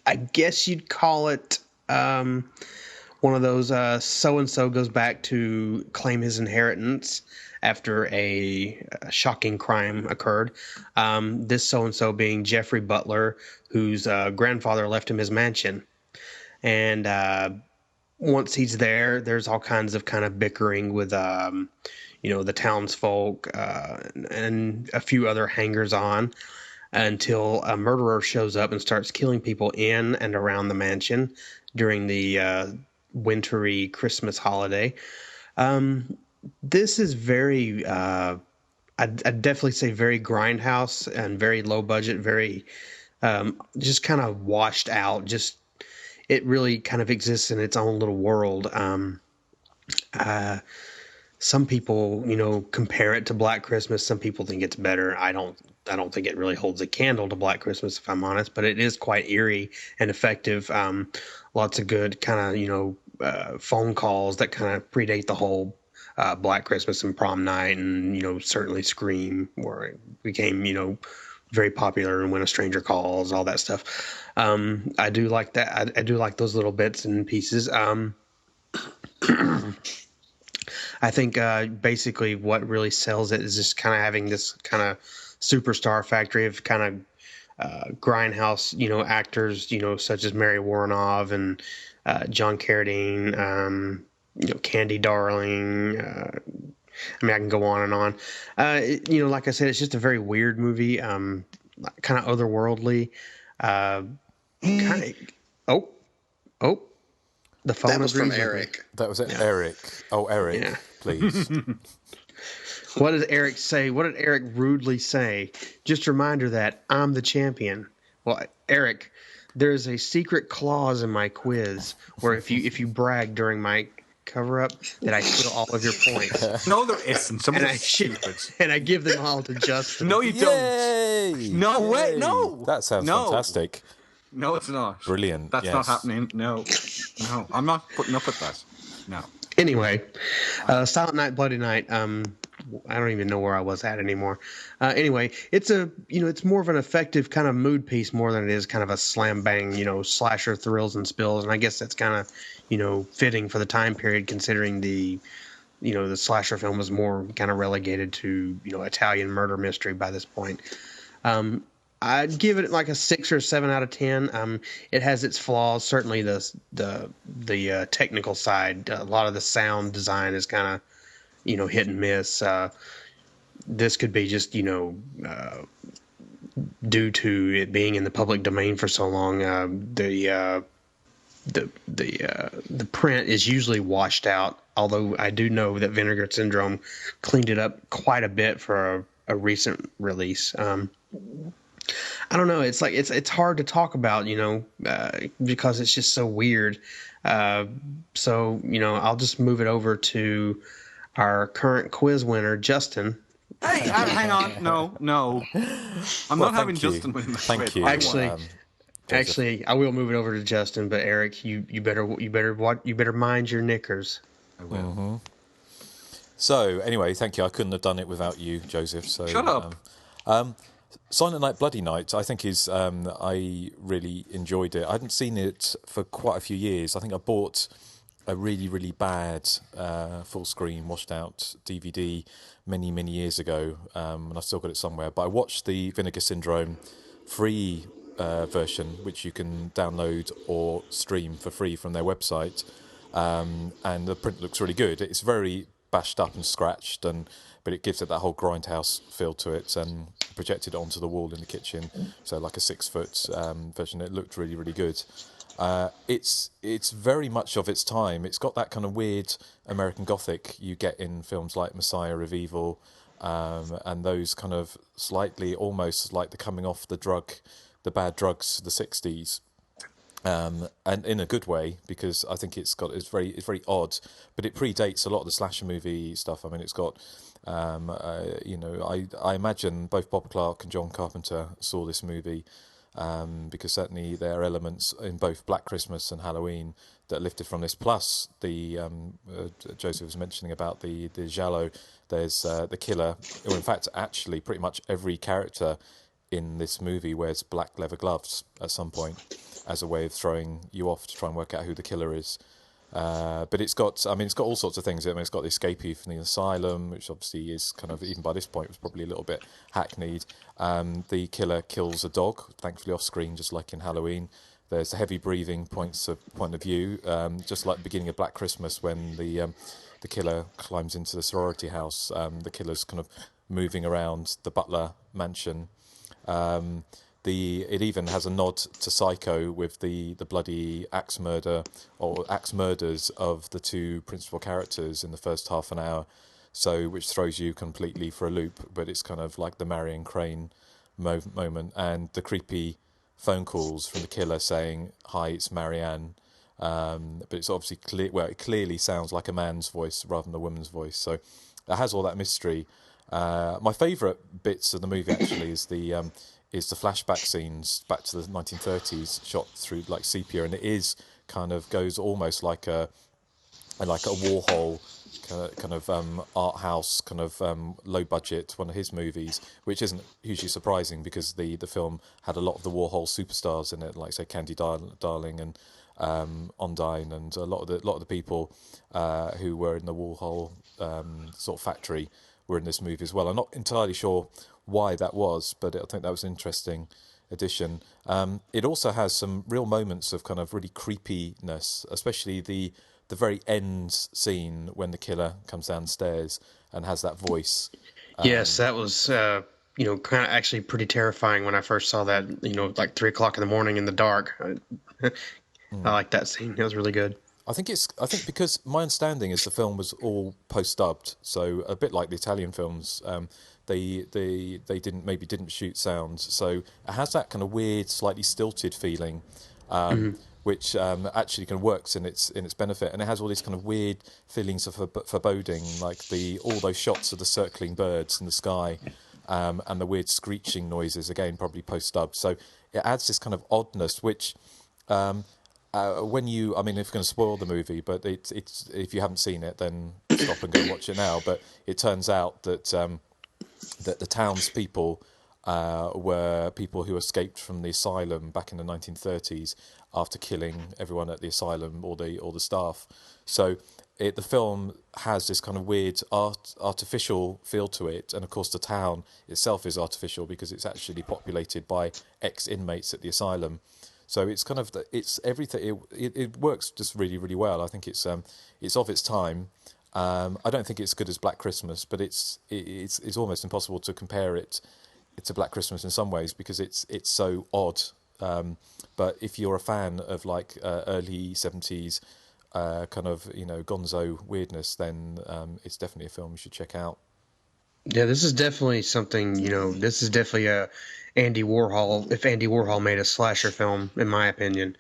I guess you'd call it one of those so-and-so goes back to claim his inheritance after a shocking crime occurred. This so-and-so being Jeffrey Butler, whose grandfather left him his mansion. And once he's there, there's all kinds of kind of bickering with, the townsfolk and a few other hangers-on until a murderer shows up and starts killing people in and around the mansion during the wintry Christmas holiday. This is very, I'd definitely say very grindhouse and very low budget, very just kind of washed out. Just it really kind of exists in its own little world. Some people, compare it to Black Christmas. Some people think it's better. I don't think it really holds a candle to Black Christmas, if I'm honest, but it is quite eerie and effective. Lots of good kind of, phone calls that kind of predate the whole Black Christmas and Prom Night, and, certainly Scream, where it became, very popular, and When a Stranger Calls, all that stuff. I do like that. I do like those little bits and pieces. I think basically what really sells it is just kind of having this kind of superstar factory of kind of grindhouse, actors, such as Mary Woronov and John Carradine, Candy Darling. I can go on and on. Like I said, it's just a very weird movie, kind of otherworldly. The phone that was from agrees with me. Erik. That was it, Erik. Oh, Erik, Yeah. please. What did Erik say? What did Erik rudely say? Just a reminder that I'm the champion. Well, Erik, there's a secret clause in my quiz where if you brag during my cover-up, that I steal all of your points. No, there isn't. Somebody's stupid. And I give them all to Justin. No, you Yay! don't. No, wait, no. That sounds fantastic. No, it's not. Brilliant. That's not happening. No, I'm not putting up with that. No. Anyway, Silent Night, Bloody Night. I don't even know where I was at anymore. Anyway, it's it's more of an effective kind of mood piece more than it is kind of a slam bang, slasher thrills and spills. And I guess that's kind of, fitting for the time period, considering the slasher film was more kind of relegated to, Italian murder mystery by this point. I'd give it like a 6 or 7 out of 10. It has its flaws. Certainly the technical side, a lot of the sound design is kind of, hit and miss. This could be just, due to it being in the public domain for so long. The print is usually washed out. Although I do know that Vinegar Syndrome cleaned it up quite a bit for a recent release. I don't know. It's like it's hard to talk about, because it's just so weird. So I'll just move it over to our current quiz winner, Justin. Hey, hang on. No. I'm not having Justin win the quiz. Thank you. Actually, I will move it over to Justin. But Erik, you better mind your knickers. I will. Mm-hmm. So anyway, thank you. I couldn't have done it without you, Joseph. So shut up. Silent Night, Bloody Night, I think is, I really enjoyed it. I hadn't seen it for quite a few years. I think I bought a really, really bad full screen, washed out DVD many, many years ago, and I've still got it somewhere. But I watched the Vinegar Syndrome free version, which you can download or stream for free from their website, and the print looks really good. It's very bashed up and scratched, but it gives it that whole grindhouse feel to it, and projected it onto the wall in the kitchen, so like a 6-foot version. It looked really, really good. It's very much of its time. It's got that kind of weird American Gothic you get in films like Messiah of Evil, and those kind of slightly almost like the coming off the bad drugs of the 60s. And in a good way, because I think it's very odd, but it predates a lot of the slasher movie stuff. I mean, it's got, I imagine both Bob Clark and John Carpenter saw this movie, because certainly there are elements in both Black Christmas and Halloween that lifted from this. Plus the Joseph was mentioning about the giallo. There's the killer, or in fact, actually, pretty much every character in this movie wears black leather gloves at some point, as a way of throwing you off to try and work out who the killer is. But it's got all sorts of things. I mean, it's got the escapee from the asylum, which obviously is kind of, even by this point, was probably a little bit hackneyed. The killer kills a dog, thankfully off screen, just like in Halloween. There's the heavy breathing point of view, just like the beginning of Black Christmas when the killer climbs into the sorority house. The killer's kind of moving around the Butler mansion. It even has a nod to Psycho with the bloody axe murder or axe murders of the two principal characters in the first half an hour, so which throws you completely for a loop. But it's kind of like the Marion Crane moment, and the creepy phone calls from the killer saying, "Hi, it's Marianne," but it's obviously clear. Well, it clearly sounds like a man's voice rather than a woman's voice. So it has all that mystery. My favourite bits of the movie actually is the flashback scenes back to the 1930s, shot through like sepia, and it is kind of goes almost like a Warhol kind of art house kind of low budget one of his movies, which isn't hugely surprising because the film had a lot of the Warhol superstars in it, like say Candy Darling and Ondine, and a lot of the people who were in the Warhol sort of factory were in this movie as well. I'm not entirely sure why that was, but I think that was an interesting addition. It also has some real moments of kind of really creepiness, especially the very end scene when the killer comes downstairs and has that voice. Yes, that was kind of actually pretty terrifying when I first saw that. Like 3 o'clock in the morning in the dark. I like that scene. It was really good. I think because my understanding is the film was all post-dubbed, so a bit like the Italian films, they didn't shoot sound, so it has that kind of weird, slightly stilted feeling, which actually kind of works in its benefit, and it has all these kind of weird feelings of foreboding, like all those shots of the circling birds in the sky, and the weird screeching noises, again probably post-dubbed. So it adds this kind of oddness, which. If you're going to spoil the movie, but it's if you haven't seen it, then stop and go and watch it now. But it turns out that the townspeople were people who escaped from the asylum back in the 1930s after killing everyone at the asylum, all the staff. So the film has this kind of weird artificial feel to it, and of course the town itself is artificial because it's actually populated by ex-inmates at the asylum. So it's kind of it's everything. It works just really, really well. I think it's of its time. I don't think it's as good as Black Christmas, but it's almost impossible to compare it to Black Christmas in some ways because it's so odd. But if you're a fan of like early 70s kind of gonzo weirdness, then it's definitely a film you should check out. Yeah, this is definitely something. This is definitely a Andy Warhol, if Andy Warhol made a slasher film, in my opinion.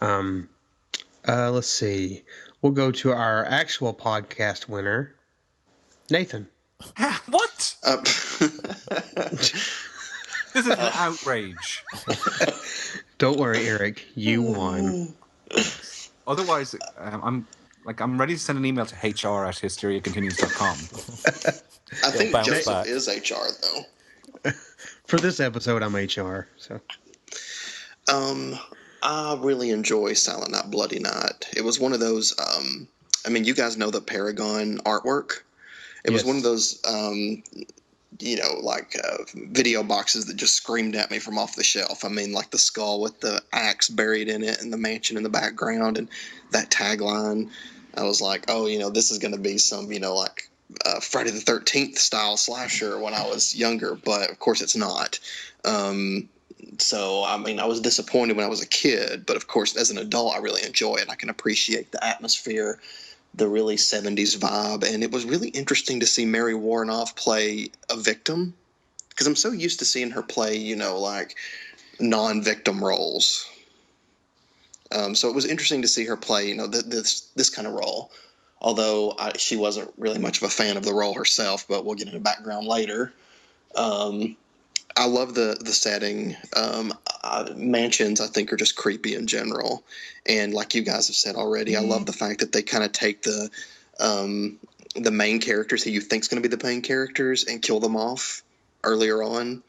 Let's see. We'll go to our actual podcast winner, Nathan. What? This is an outrage. Don't worry, Erik. You won. Otherwise, I'm ready to send an email to hr@hysteriacontinues.com. I think Joseph is HR, though. For this episode, I'm HR. So, I really enjoy Silent Night, Bloody Night. It was one of those. You guys know the Paragon artwork. It was one of those, video boxes that just screamed at me from off the shelf. like the skull with the axe buried in it, and the mansion in the background, and that tagline. I was like, oh, this is going to be some, Friday the 13th style slasher when I was younger, but of course it's not. So, I was disappointed when I was a kid, but of course as an adult I really enjoy it. I can appreciate the atmosphere, the really 70s vibe, and it was really interesting to see Mary Warnoff play a victim, because I'm so used to seeing her play, non-victim roles. So it was interesting to see her play, this kind of role. Although she wasn't really much of a fan of the role herself, but we'll get into background later. I love the setting. Mansions, I think, are just creepy in general. And like you guys have said already, I love the fact that they kind of take the main characters who you think is going to be the main characters and kill them off earlier on.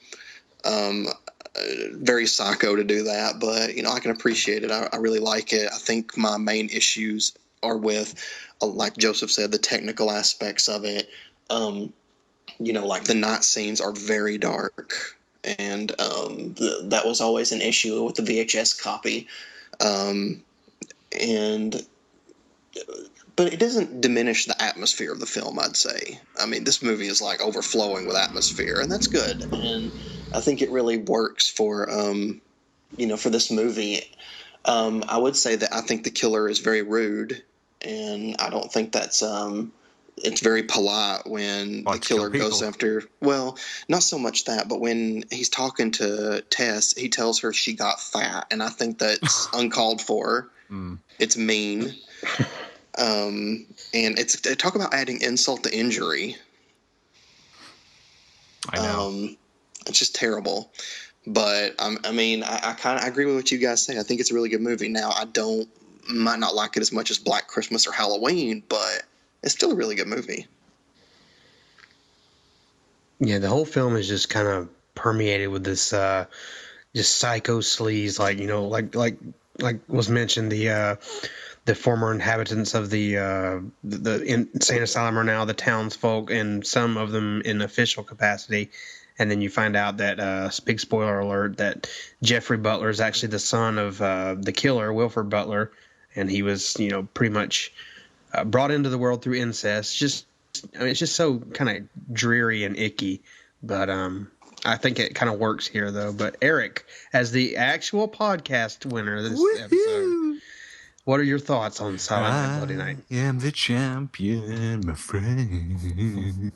Very psycho to do that, but, I can appreciate it. I really like it. I think my main issues are with, like Joseph said, the technical aspects of it. Like the night scenes are very dark. and that was always an issue with the VHS copy. But it doesn't diminish the atmosphere of the film, I'd say. I mean, this movie is like overflowing with atmosphere, and that's good. And I think it really works for for this movie. I would say that I think the killer is very rude, and I don't think that's it's very polite when the killer goes after. Well, not so much that, but when he's talking to Tess, he tells her she got fat, and I think that's uncalled for. It's mean. And it's talk about adding insult to injury. I know. It's just terrible. But I kind of agree with what you guys say. I think it's a really good movie. Now, might not like it as much as Black Christmas or Halloween, but it's still a really good movie. Yeah, the whole film is just kind of permeated with this just psycho sleaze, like was mentioned, the former inhabitants of the insane asylum are now the townsfolk, and some of them in official capacity. And then you find out that, big spoiler alert, that Jeffrey Butler is actually the son of the killer, Wilford Butler, and he was, pretty much brought into the world through incest. It's just so kind of dreary and icky, but I think it kind of works here, though. But Erik, as the actual podcast winner of this episode, what are your thoughts on Silent Night, Bloody Night? I am the champion, my friend.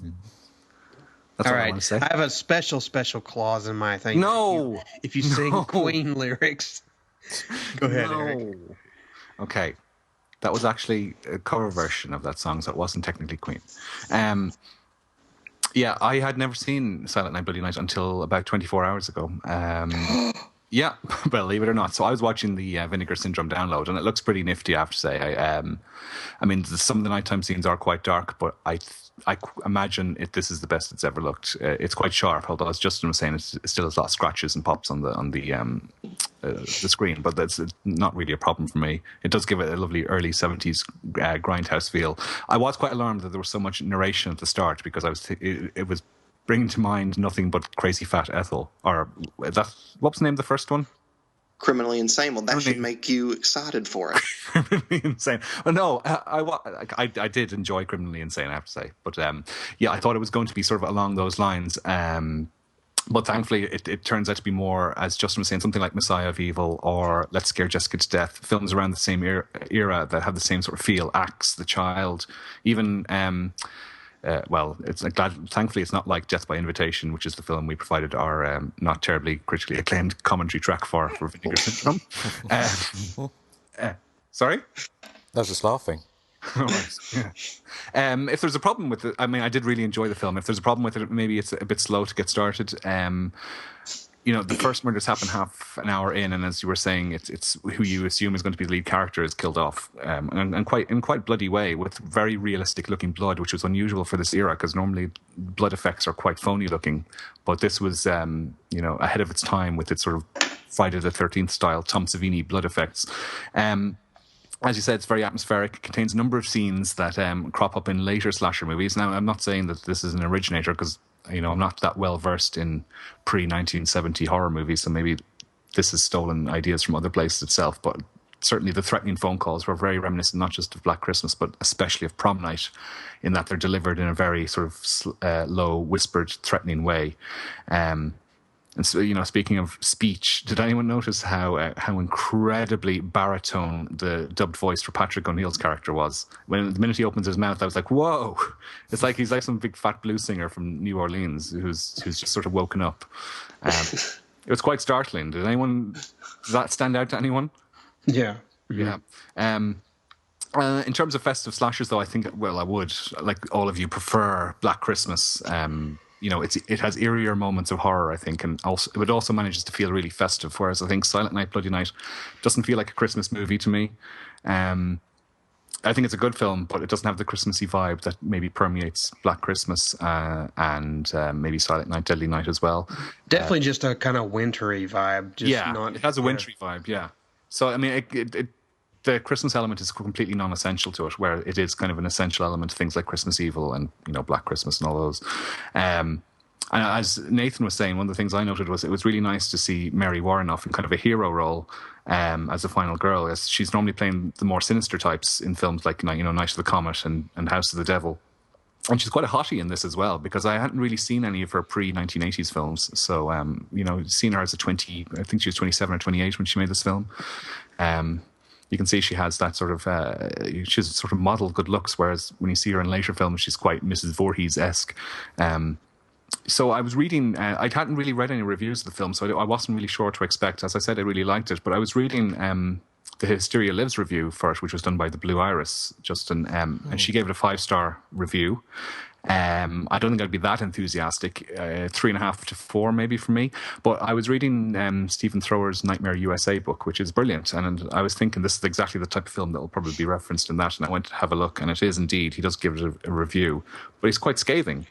That's all what right. I want to say. I have a special clause in my thing. No! If you sing Queen lyrics, go ahead, Erik. Okay. That was actually a cover version of that song, so it wasn't technically Queen. Yeah, I had never seen Silent Night, Bloody Night until about 24 hours ago. Yeah, believe it or not. So I was watching the Vinegar Syndrome download, and it looks pretty nifty, I have to say. I mean, some of the nighttime scenes are quite dark, but I imagine this is the best it's ever looked. It's quite sharp, although as Justin was saying, it still has a lot of scratches and pops on the screen, but that's not really a problem for me. It does give it a lovely early 70s grindhouse feel. I was quite alarmed that there was so much narration at the start, because it was bringing to mind nothing but Crazy Fat Ethel, or what was the name of the first one? Criminally Insane. Well, that should make you excited for it. Criminally Insane. Well, no, I did enjoy Criminally Insane, I have to say. But yeah, I thought it was going to be sort of along those lines. But thankfully, it turns out to be more, as Justin was saying, something like Messiah of Evil or Let's Scare Jessica to Death, films around the same era that have the same sort of feel. Axe, The Child, even... thankfully it's not like Death by Invitation, which is the film we provided our not terribly critically acclaimed commentary track for Vinegar Syndrome. Sorry? I was just laughing. If there's a problem with it, I mean, I did really enjoy the film. If there's a problem with it, maybe it's a bit slow to get started. The first murders happen half an hour in, and as you were saying, it's who you assume is going to be the lead character is killed off, and quite bloody way, with very realistic looking blood, which was unusual for this era, because normally blood effects are quite phony looking, but this was ahead of its time with its sort of Friday the 13th style Tom Savini blood effects. As you said, it's very atmospheric. It contains a number of scenes that crop up in later slasher movies. Now, I'm not saying that this is an originator, because I'm not that well versed in pre-1970 horror movies, so maybe this has stolen ideas from other places itself. But certainly the threatening phone calls were very reminiscent, not just of Black Christmas, but especially of Prom Night, in that they're delivered in a very sort of low, whispered, threatening way. And so, speaking of speech, did anyone notice how incredibly baritone the dubbed voice for Patrick O'Neill's character was? When the minute he opens his mouth, I was like, "Whoa!" It's like he's like some big fat blues singer from New Orleans who's just sort of woken up. It was quite startling. Does that stand out to anyone? Yeah. Yeah. In terms of festive slashers, though, I think, I would, like all of you, prefer Black Christmas. It has eerier moments of horror, I think, and it also manages to feel really festive, whereas I think Silent Night, Bloody Night doesn't feel like a Christmas movie to me. I think it's a good film, but it doesn't have the Christmassy vibe that maybe permeates Black Christmas and maybe Silent Night, Deadly Night as well. Definitely just a kind of wintry vibe. It has a wintry vibe, yeah. So, I mean, the Christmas element is completely non-essential to it, where it is kind of an essential element to things like Christmas Evil and Black Christmas and all those. And as Nathan was saying, one of the things I noted was it was really nice to see Mary Warrenoff in kind of a hero role as the final girl. As she's normally playing the more sinister types in films like Night of the Comet and House of the Devil. And she's quite a hottie in this as well, because I hadn't really seen any of her pre-1980s films. So, seen her as I think she was 27 or 28 when she made this film. You can see she has that sort of, she's sort of model good looks, whereas when you see her in later films, she's quite Mrs. Voorhees-esque. So I was reading, I hadn't really read any reviews of the film, so I wasn't really sure what to expect. As I said, I really liked it, but I was reading the Hysteria Lives review for it, which was done by the Blue Iris, Justin, and she gave it a 5-star review. I don't think I'd be that enthusiastic, 3.5 to 4 maybe for me. But I was reading Stephen Thrower's Nightmare USA book, which is brilliant, and I was thinking this is exactly the type of film that will probably be referenced in that, and I went to have a look, and it is indeed. He does give it a review, but he's quite scathing,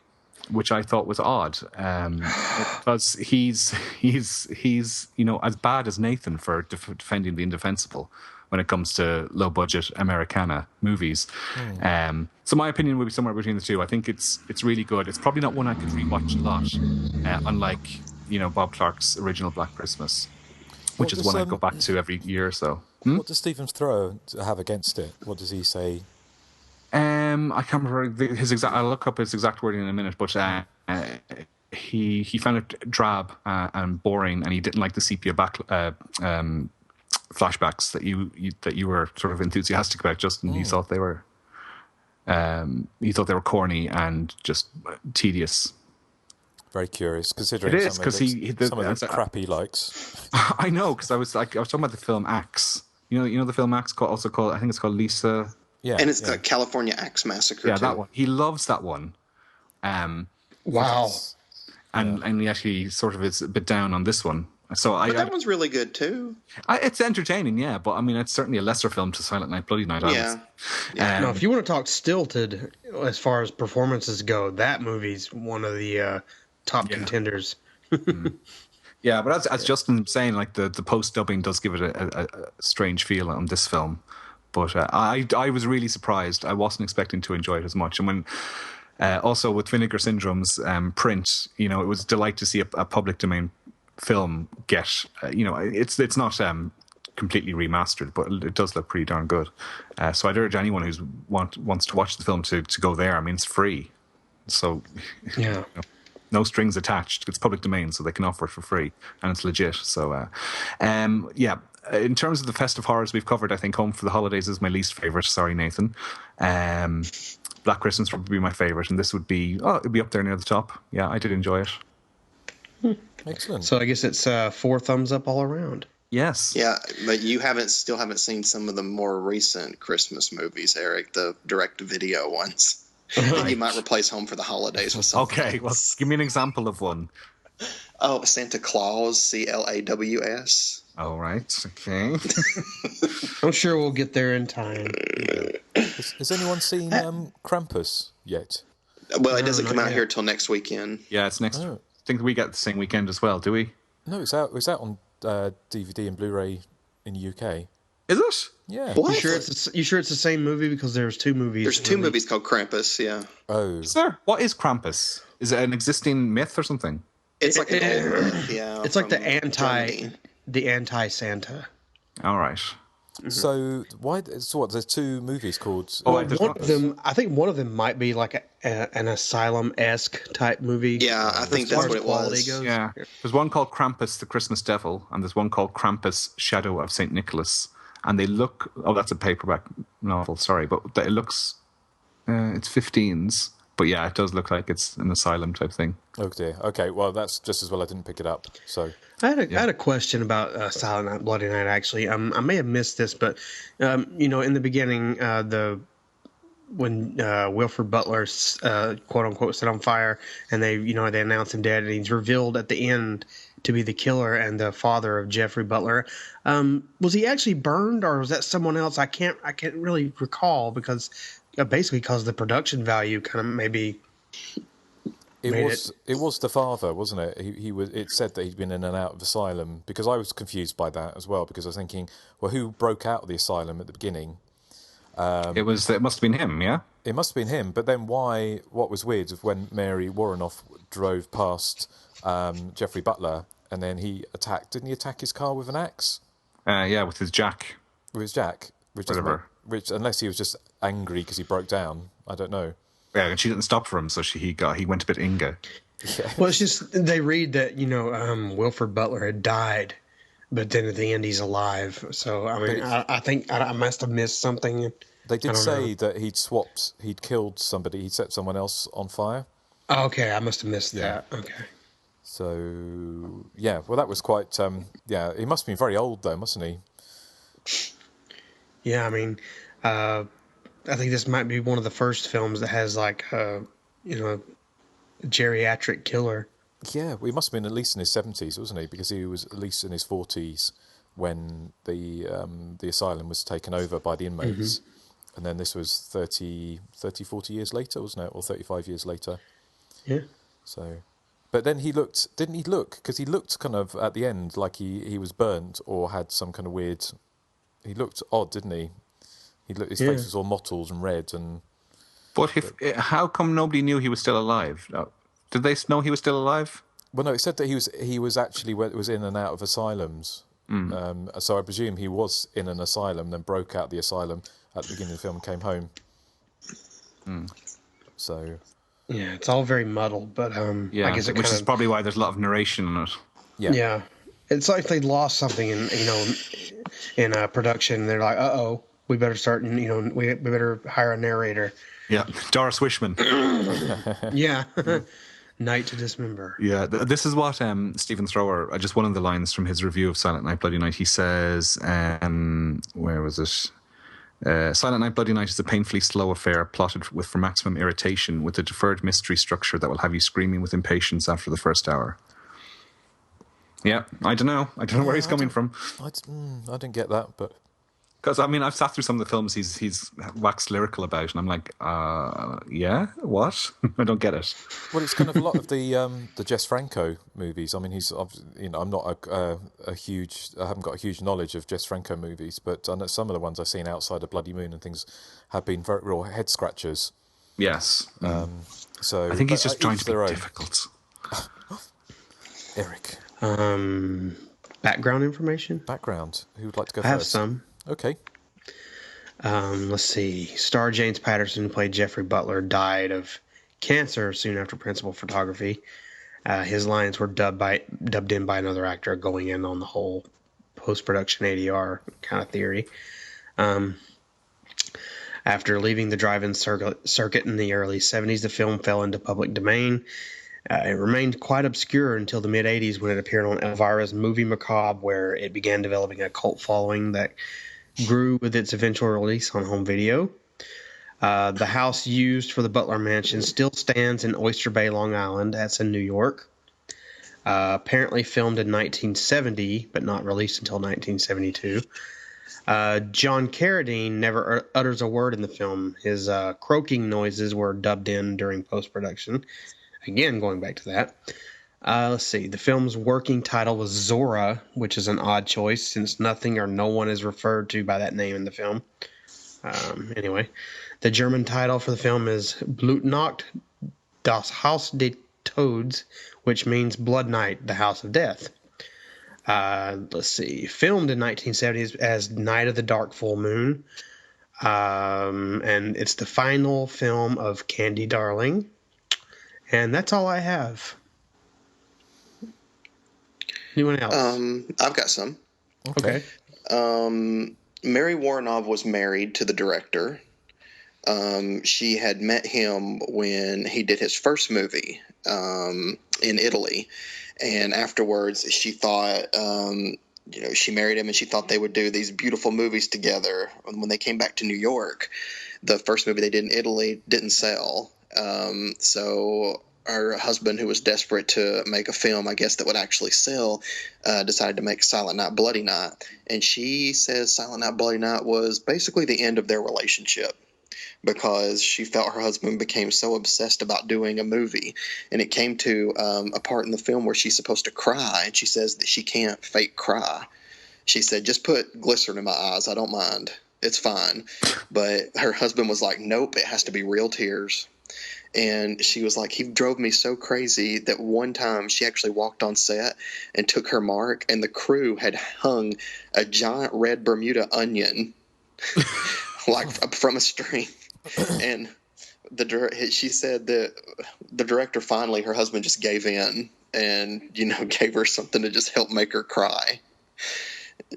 which I thought was odd, because he's as bad as Nathan for defending the indefensible when it comes to low budget Americana movies. So my opinion would be somewhere between the two. I think it's really good. It's probably not one I could rewatch a lot, unlike Bob Clark's original Black Christmas, which is one I go back to every year or so. What does Stephen Thrower have against it? What does he say? I can't remember his exact. I'll look up his exact wording in a minute, but he found it drab and boring, and he didn't like the sepia flashbacks that you were sort of enthusiastic about, Justin. He thought they were corny and just tedious. Very curious, considering it is because some of the crap he likes. I know, because I was talking about the film Axe. You know the film Axe, I think it's called Lisa. Yeah, and it's the California Axe Massacre. Yeah, too. that one. He loves that one. Wow. And he actually sort of is a bit down on this one. So but that one's really good too. It's entertaining, yeah, but I mean, it's certainly a lesser film to Silent Night, Bloody Night. Yeah. Now, if you want to talk stilted as far as performances go, that movie's one of the top contenders. Yeah, but as Justin saying, like the post dubbing does give it a strange feel on this film. But I was really surprised. I wasn't expecting to enjoy it as much. And when also with Vinegar Syndrome's print, it was a delight to see a public domain film get. It's not completely remastered, but it does look pretty darn good. So I'd urge anyone who wants to watch the film to go there. I mean, it's free, so yeah. No strings attached. It's public domain, so they can offer it for free, and it's legit. So, yeah. In terms of the festive horrors we've covered, I think Home for the Holidays is my least favourite. Sorry, Nathan. Black Christmas would be my favourite, and this would be it'd be up there near the top. Yeah, I did enjoy it. Excellent. So I guess it's 4 thumbs up all around. Yes. Yeah, but you still haven't seen some of the more recent Christmas movies, Eric, the direct-to-video ones. And you might replace Home for the Holidays with something. Okay, well, give me an example of one. Oh, Santa Claus, CLAWS. All right, okay. I'm sure we'll get there in time. Has anyone seen Krampus yet? Well, it doesn't come out here till next weekend. Yeah, it's next. I think we get the same weekend as well, do we? No, it's out on DVD and Blu-ray in the UK. Is it? Yeah. What? You sure it's the same movie? Because there's 2 movies. There's 2 movies called Krampus, yeah. Oh. Is there? What is Krampus? Is it an existing myth or something? It's like an old myth, yeah. It's like the anti-Santa. All right. Mm-hmm. So what? There's 2 movies called. One of them, I think one of them might be like an asylum-esque type movie. Yeah, I think that's what it was. Goes. Yeah, there's one called Krampus, the Christmas Devil, and there's one called Krampus, Shadow of Saint Nicholas, and they look. Oh, that's a paperback novel. Sorry, but it looks. It's 15s. But yeah, it does look like it's an asylum type thing. Oh dear. Okay, well that's just as well I didn't pick it up. So I had a question about Silent Night, Bloody Night. Actually, I may have missed this, but in the beginning, when Wilford Butler's quote unquote set on fire, and they announce him dead, and he's revealed at the end to be the killer and the father of Jeffrey Butler. Was he actually burned, or was that someone else? I can't really recall because. Basically, because the production value kind of maybe it was the father, wasn't it? He was. It said that he'd been in and out of asylum, because I was confused by that as well, because I was thinking, well, who broke out of the asylum at the beginning? It must have been him, yeah. It must have been him. But then why? What was weird was when Mary Warrenoff drove past Jeffrey Butler, and then he attacked. Didn't he attack his car with an axe? Yeah, with his jack. With his jack, which unless he was just angry because he broke down, I don't know. Yeah, and she didn't stop for him, so he went a bit Inga. Yeah. Well, it's just they read that Wilford Butler had died, but then at the end he's alive. So I mean, I think I must have missed something. They did say that he'd killed somebody, he'd set someone else on fire. Oh, okay, I must have missed that. Okay. So, yeah, well, that was quite, he must have been very old, though, mustn't he? Yeah, I mean, I think this might be one of the first films that has, like, a geriatric killer. Yeah, well, he must have been at least in his 70s, wasn't he? Because he was at least in his 40s when the asylum was taken over by the inmates. Mm-hmm. And then this was 40 years later, wasn't it? Or 35 years later. Yeah. So, but then didn't he look? Because he looked kind of, at the end, like he was burnt or had some kind of weird, he looked odd, didn't he? His face was all mottled and red. But how come nobody knew he was still alive? Did they know he was still alive? Well, no, it said that he was actually was in and out of asylums. So I presume he was in an asylum, then broke out the asylum at the beginning of the film and came home. So yeah, it's all very muddled, but I guess which is probably why there's a lot of narration in it. Yeah, it's like they lost something in production. They're like, we better start. We better hire a narrator. Yeah, Doris Wishman. Yeah. Night to Dismember. Yeah, this is what Stephen Thrower, just one of the lines from his review of Silent Night, Bloody Night, he says, where was it? Silent Night, Bloody Night is a painfully slow affair plotted for maximum irritation with a deferred mystery structure that will have you screaming with impatience after the first hour. Yeah, I don't know where he's coming from. I didn't get that, but... Because, I mean, I've sat through some of the films he's waxed lyrical about, and I'm like, yeah? What? I don't get it. Well, it's kind of a lot of the Jess Franco movies. I mean, I'm not a huge... I haven't got a huge knowledge of Jess Franco movies, but I know some of the ones I've seen outside of Bloody Moon and things have been very real head-scratchers. Yes. So I think he's just trying to be difficult. Eric. Background information? Background. Who would like to go first? I have some. Okay. Let's see. Star James Patterson, who played Jeffrey Butler, died of cancer soon after principal photography. His lines were dubbed in by another actor, going in on the whole post-production ADR kind of theory. After leaving the drive-in circuit in the early 70s, the film fell into public domain. It remained quite obscure until the mid-'80s when it appeared on Elvira's Movie Macabre, where it began developing a cult following that grew with its eventual release on home video. The house used for the Butler Mansion still stands in Oyster Bay, Long Island. That's in New York. Apparently filmed in 1970, but not released until 1972. John Carradine never utters a word in the film. His croaking noises were dubbed in during post-production. Again, going back to that. Let's see. The film's working title was Zora, which is an odd choice since nothing or no one is referred to by that name in the film. Anyway, the German title for the film is Blutnacht, das Haus des Todes, which means Blood Night, the House of Death. Let's see. Filmed in 1970s as Night of the Dark Full Moon. And it's the final film of Candy Darling. And that's all I have. Anyone else? I've got some. Okay. Mary Warrenov was married to the director. She had met him when he did his first movie in Italy. And afterwards, she thought, she married him and she thought they would do these beautiful movies together. And when they came back to New York, the first movie they did in Italy didn't sell. So her husband, who was desperate to make a film, I guess, that would actually sell, decided to make Silent Night, Bloody Night. And she says Silent Night, Bloody Night was basically the end of their relationship because she felt her husband became so obsessed about doing a movie. And it came to a part in the film where she's supposed to cry, and she says that she can't fake cry. She said, just put glycerin in my eyes. I don't mind. It's fine. But her husband was like, nope, it has to be real tears. And she was like, he drove me so crazy that one time she actually walked on set and took her mark, and the crew had hung a giant red Bermuda onion like from a string. And she said that the director finally, her husband just gave in and, gave her something to just help make her cry.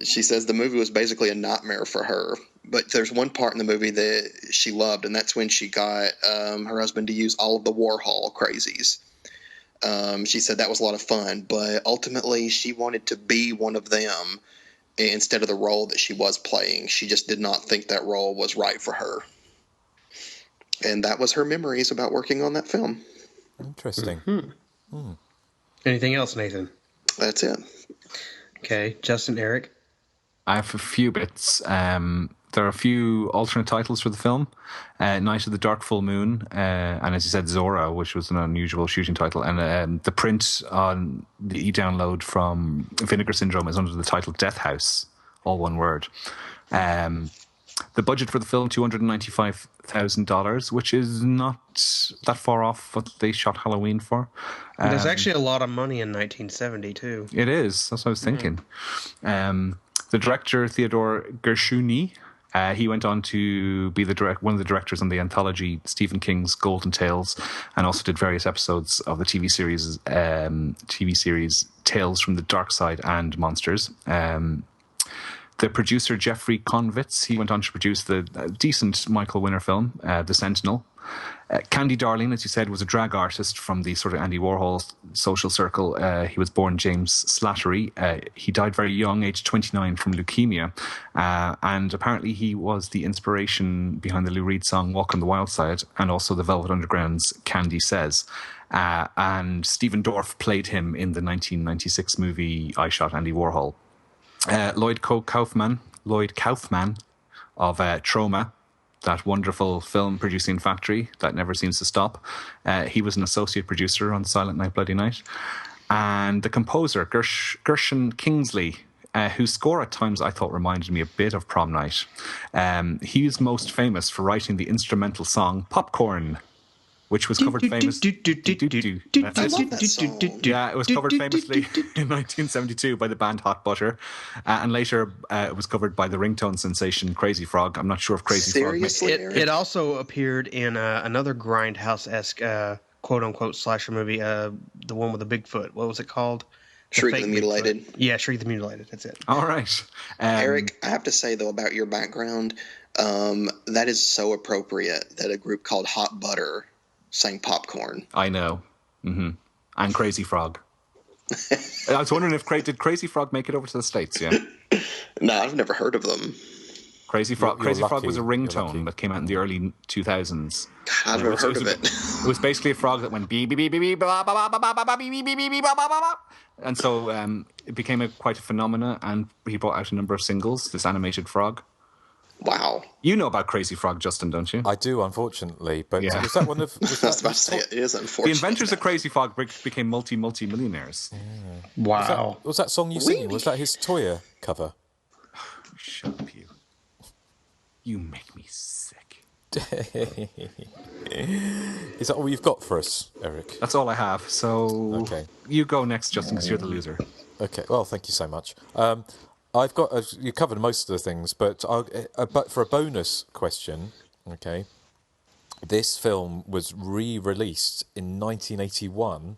She says the movie was basically a nightmare for her. But there's one part in the movie that she loved, and that's when she got her husband to use all of the Warhol crazies. She said that was a lot of fun, but ultimately she wanted to be one of them instead of the role that she was playing. She just did not think that role was right for her. And that was her memories about working on that film. Interesting. Mm-hmm. Anything else, Nathan? That's it. Okay, Justin, Eric? I have a few bits. There are a few alternate titles for the film. Night of the Dark Full Moon, and as you said, Zora, which was an unusual shooting title. And the print on the e-download from Vinegar Syndrome is under the title Death House, all one word. The budget for the film, $295,000, which is not that far off what they shot Halloween for. There's actually a lot of money in 1970, too. It is. That's what I was thinking. The director, Theodore Gershuni, he went on to be one of the directors on the anthology Stephen King's Golden Tales, and also did various episodes of the TV series Tales from the Dark Side and Monsters. The producer, Jeffrey Konvitz, he went on to produce the decent Michael Winner film, The Sentinel. Candy Darling, as you said, was a drag artist from the sort of Andy Warhol social circle. He was born James Slattery. He died very young, aged 29, from leukemia. And apparently he was the inspiration behind the Lou Reed song Walk on the Wild Side, and also the Velvet Underground's Candy Says. And Stephen Dorff played him in the 1996 movie I Shot Andy Warhol. Lloyd Kaufman of Troma, that wonderful film producing factory that never seems to stop. He was an associate producer on Silent Night, Bloody Night. And the composer, Gershon Kingsley, whose score at times I thought reminded me a bit of Prom Night. He is most famous for writing the instrumental song Popcorn, which was covered famously. Yeah, it was covered famously in 1972 by the band Hot Butter, and later it was covered by the ringtone sensation Crazy Frog. I'm not sure if Crazy Frog. It also appeared in another Grindhouse-esque quote-unquote slasher movie, the one with the Bigfoot. What was it called? Shriek the Mutilated. Yeah, Shriek the Mutilated. That's it. All right. Eric, I have to say, though, about your background, that is so appropriate that a group called Hot Butter sang Popcorn. I know. Mm-hmm. And Crazy Frog. I was wondering did Crazy Frog make it over to the States? Yeah. No, I've never heard of them. Crazy Frog was a ringtone that came out in the early 2000s. I've never heard of it. It was basically a frog that went beep beep beep beep blah blah blah blah blah beep beep beep beep blah blah blah. And so it became quite a phenomena, and he brought out a number of singles. This animated frog. Wow. You know about Crazy Frog, Justin, don't you? I do, unfortunately. But yeah. Was that one of... I was about to say, it is unfortunate. The inventors of Crazy Frog became multi-millionaires. Yeah. Wow. Was that song you singing? Was that his Toya cover? Shut up, you. You make me sick. Is that all you've got for us, Eric? That's all I have. So okay. You go next, Justin, because you're the loser. Okay. Well, thank you so much. I've got you covered most of the things, but for a bonus question, okay, this film was re-released in 1981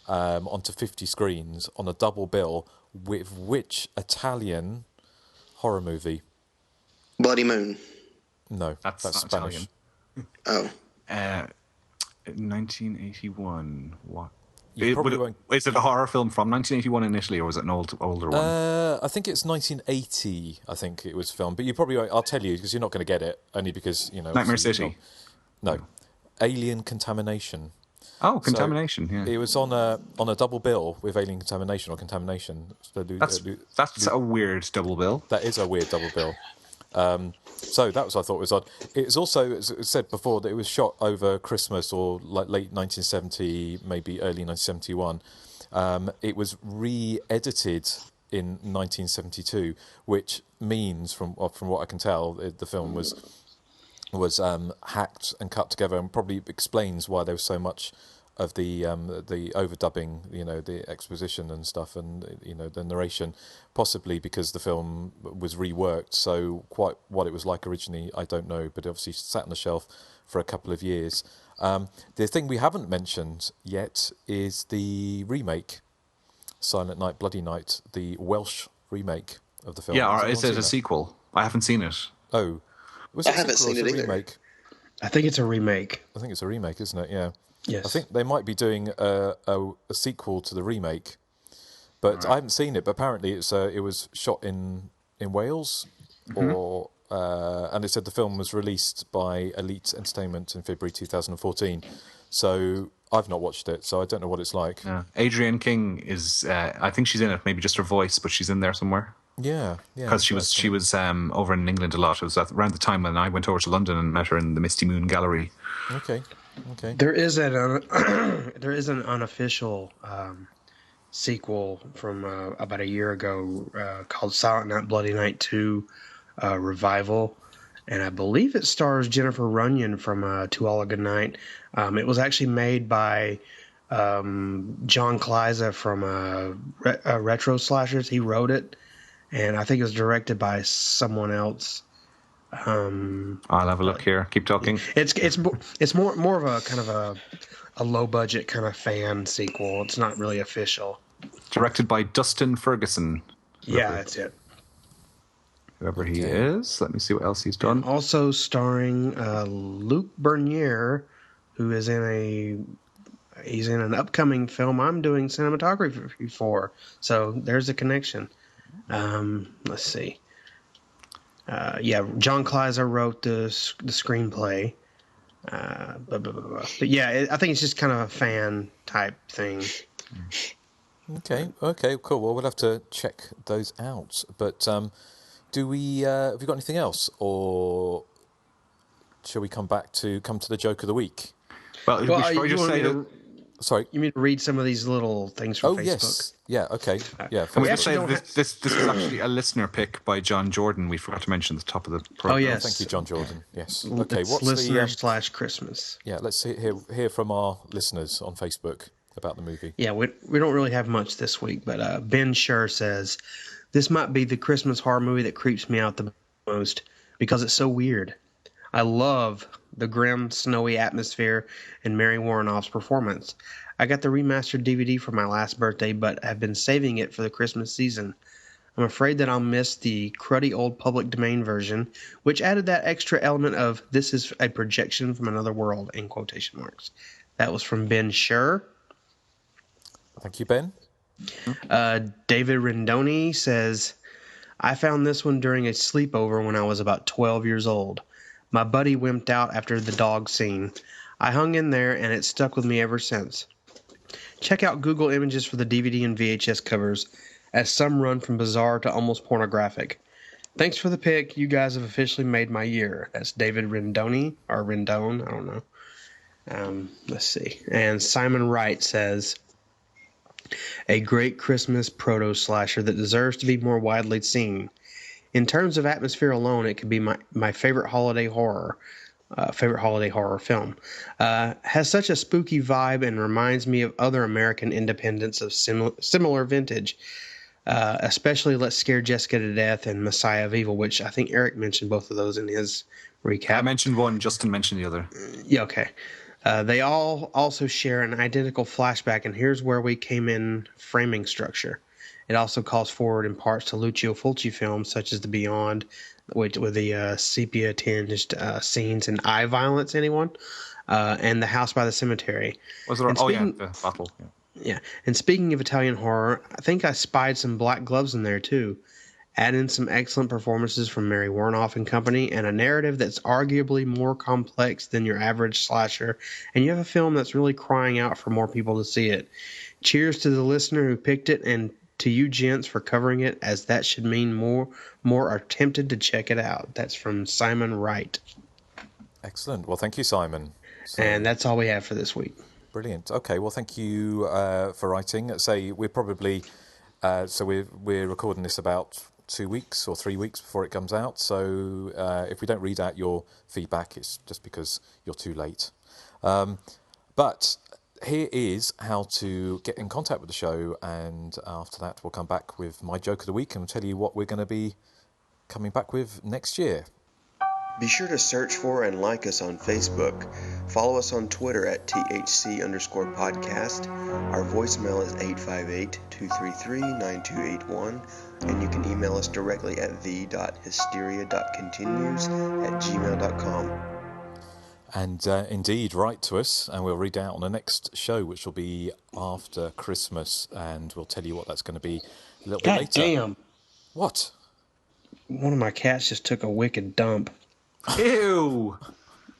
onto 50 screens on a double bill with which Italian horror movie? Bloody Moon. No, that's Spanish. Oh. 1981. What? Is it a horror film from 1981 in Italy, or was it an older one? I think it's 1980. I think it was filmed, but you probably won't. I'll tell you because you're not going to get it, only because Nightmare City. No, Alien Contamination. Oh, Contamination. So yeah, it was on a double bill with Alien Contamination or Contamination. That's a weird double bill. That is a weird double bill. So that was, I thought, was odd. It was also, as it said before, that it was shot over Christmas or like late 1970, maybe early 1971. It was re-edited in 1972, which means, from what I can tell, the film was hacked and cut together, and probably explains why there was so much of the overdubbing, the exposition and stuff, and the narration, possibly because the film was reworked. So quite what it was like originally, I don't know, but obviously sat on the shelf for a couple of years. The thing we haven't mentioned yet is the remake, Silent Night, Bloody Night, the Welsh remake of the film. Yeah, or is it a sequel? I haven't seen it. Oh, I haven't seen it either. Remake? I think it's a remake. I think it's a remake, isn't it? Yeah. Yes. I think they might be doing a sequel to the remake, but I haven't seen it. But apparently, it was shot in Wales, and it said the film was released by Elite Entertainment in February 2014. So I've not watched it, so I don't know what it's like. Yeah. Adrienne King is, I think she's in it, maybe just her voice, but she's in there somewhere. Yeah. Because she was over in England a lot. It was around the time when I went over to London and met her in the Misty Moon Gallery. Okay. There is an unofficial sequel from about a year ago called Silent Night, Bloody Night 2 Revival, and I believe it stars Jennifer Runyon from To All a Good Night. It was actually made by John Kliza from Retro Slashers. He wrote it, and I think it was directed by someone else. I'll have a look here. Keep talking. It's more of a kind of a low budget kind of fan sequel. It's not really official. Directed by Dustin Ferguson. Yeah, that's it. Whoever he is. Let me see what else he's done. And also starring Luc Bernier, who is he's in an upcoming film I'm doing cinematography for. So there's a connection. Let's see. John Kliza wrote the screenplay. But yeah, I think it's just kind of a fan type thing. Okay, cool. Well, we'll have to check those out. But do we? Have we got anything else, or shall we come to the joke of the week? Well, we should probably just say that. Sorry, you mean to read some of these little things from Facebook? Yes. Yeah. Okay. Yeah. Can we just say this is actually a listener pick by John Jordan. We forgot to mention at the top of the program. Oh yes. Thank you, John Jordan. Yes. Okay. It's what's listener/Christmas? Yeah. Let's hear from our listeners on Facebook about the movie. Yeah, we don't really have much this week, but Ben Schur says this might be the Christmas horror movie that creeps me out the most because it's so weird. I love the grim, snowy atmosphere and Mary Warrenoff's performance. I got the remastered DVD for my last birthday, but have been saving it for the Christmas season. I'm afraid that I'll miss the cruddy old public domain version, which added that extra element of this is a projection from another world, in quotation marks. That was from Ben Schur. Thank you, Ben. David Rendoni says, I found this one during a sleepover when I was about 12 years old. My buddy wimped out after the dog scene. I hung in there, and it stuck with me ever since. Check out Google Images for the DVD and VHS covers, as some run from bizarre to almost pornographic. Thanks for the pick. You guys have officially made my year. That's David Rendoni, or Rendone, I don't know. Let's see. And Simon Wright says, a great Christmas proto-slasher that deserves to be more widely seen. In terms of atmosphere alone, it could be my favorite holiday horror film. Has such a spooky vibe and reminds me of other American independents of similar vintage, especially Let's Scare Jessica to Death and Messiah of Evil, which I think Erik mentioned both of those in his recap. I mentioned one, Justin mentioned the other. Yeah, okay. They all also share an identical flashback, and here's where we came in framing structure. It also calls forward in parts to Lucio Fulci films such as The Beyond, with the sepia-tinged scenes and eye violence, anyone? And The House by the Cemetery. Was there? The bottle. Yeah, and speaking of Italian horror, I think I spied some black gloves in there too. Add in some excellent performances from Mary Warrenoff and company, and a narrative that's arguably more complex than your average slasher, and you have a film that's really crying out for more people to see it. Cheers to the listener who picked it, and to you gents for covering it, as that should mean more are tempted to check it out. That's from Simon Wright. Excellent. Well, thank you, Simon. And that's all we have for this week. Brilliant. Okay, well, thank you for writing. Say we're probably So we're recording this about 2 weeks or 3 weeks before it comes out. So if we don't read out your feedback, it's just because you're too late. But here is how to get in contact with the show, and after that we'll come back with my joke of the week and tell you what we're going to be coming back with next year. Be sure to search for and like us on Facebook. Follow us on Twitter at THC_podcast. Our voicemail is 858-233-9281. And you can email us directly at the.hysteria.continues@gmail.com. And indeed, write to us, and we'll read out on the next show, which will be after Christmas, and we'll tell you what that's going to be a little bit later. Damn. What? One of my cats just took a wicked dump. Ew.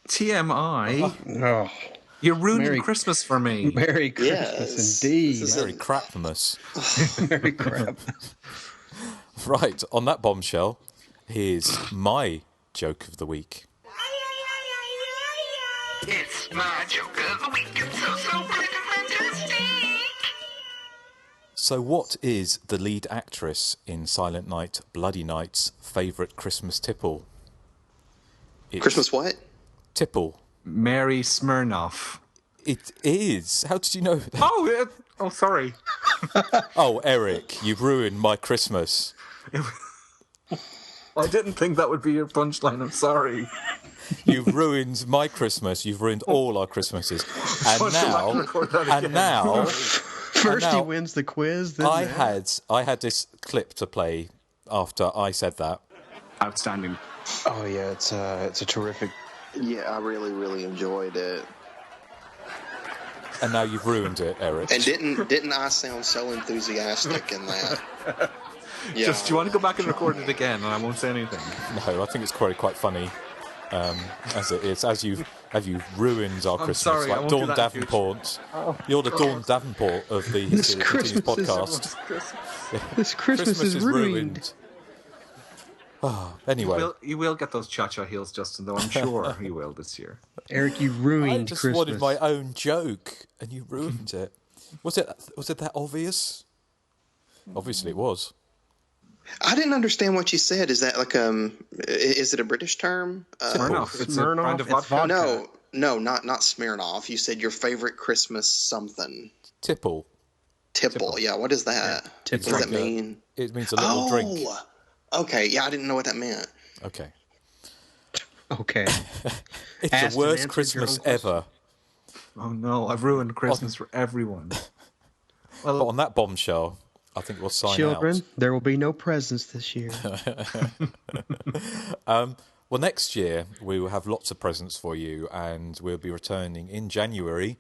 TMI. Oh. You're ruining Christmas for me. Merry Christmas, indeed. Merry Crapmas. Merry crap. Right, on that bombshell, here's my joke of the week. It's my joke of the week. It's so freaking fantastic. So what is the lead actress in Silent Night, Bloody Night's favourite Christmas tipple? Christmas what? Tipple. Mary Smirnoff. It is. How did you know that? Oh, sorry. Oh, Erik, you've ruined my Christmas. I didn't think that would be your punchline. I'm sorry. You've ruined my Christmas. You've ruined all our Christmases. And now, First he wins the quiz. Then I had this clip to play after I said that. Outstanding. Oh yeah, it's a terrific. Yeah, I really enjoyed it. And now you've ruined it, Erik. And didn't I sound so enthusiastic in that? Yeah. Just, do you want to go back and record it again, and I won't say anything? No, I think it's quite funny. As it is, as you've ruined our Christmas, sorry, like Dawn Davenport. You're the Dawn Davenport of the Hysteria Continues podcast. This Christmas is ruined. Oh, anyway, you will get those cha-cha heels, Justin. Though I'm sure you will this year. Erik, you ruined I just Christmas. wanted my own joke, and you ruined it. Was it that obvious? Obviously, it was. I didn't understand what you said. Is that like is it a British term? Smirnoff. It's a brand of vodka. No, not Smirnoff. You said your favorite Christmas something. Tipple. Tipple. Yeah. What is that? Yeah. What does that mean? It means a little drink. Okay. Yeah, I didn't know what that meant. Okay. It's Asked the worst and Christmas ever. Oh no, I've ruined Christmas for everyone. Well, but on that bombshell, I think we'll sign Children, out. there will be no presents this year. Well, next year we will have lots of presents for you, and we'll be returning in January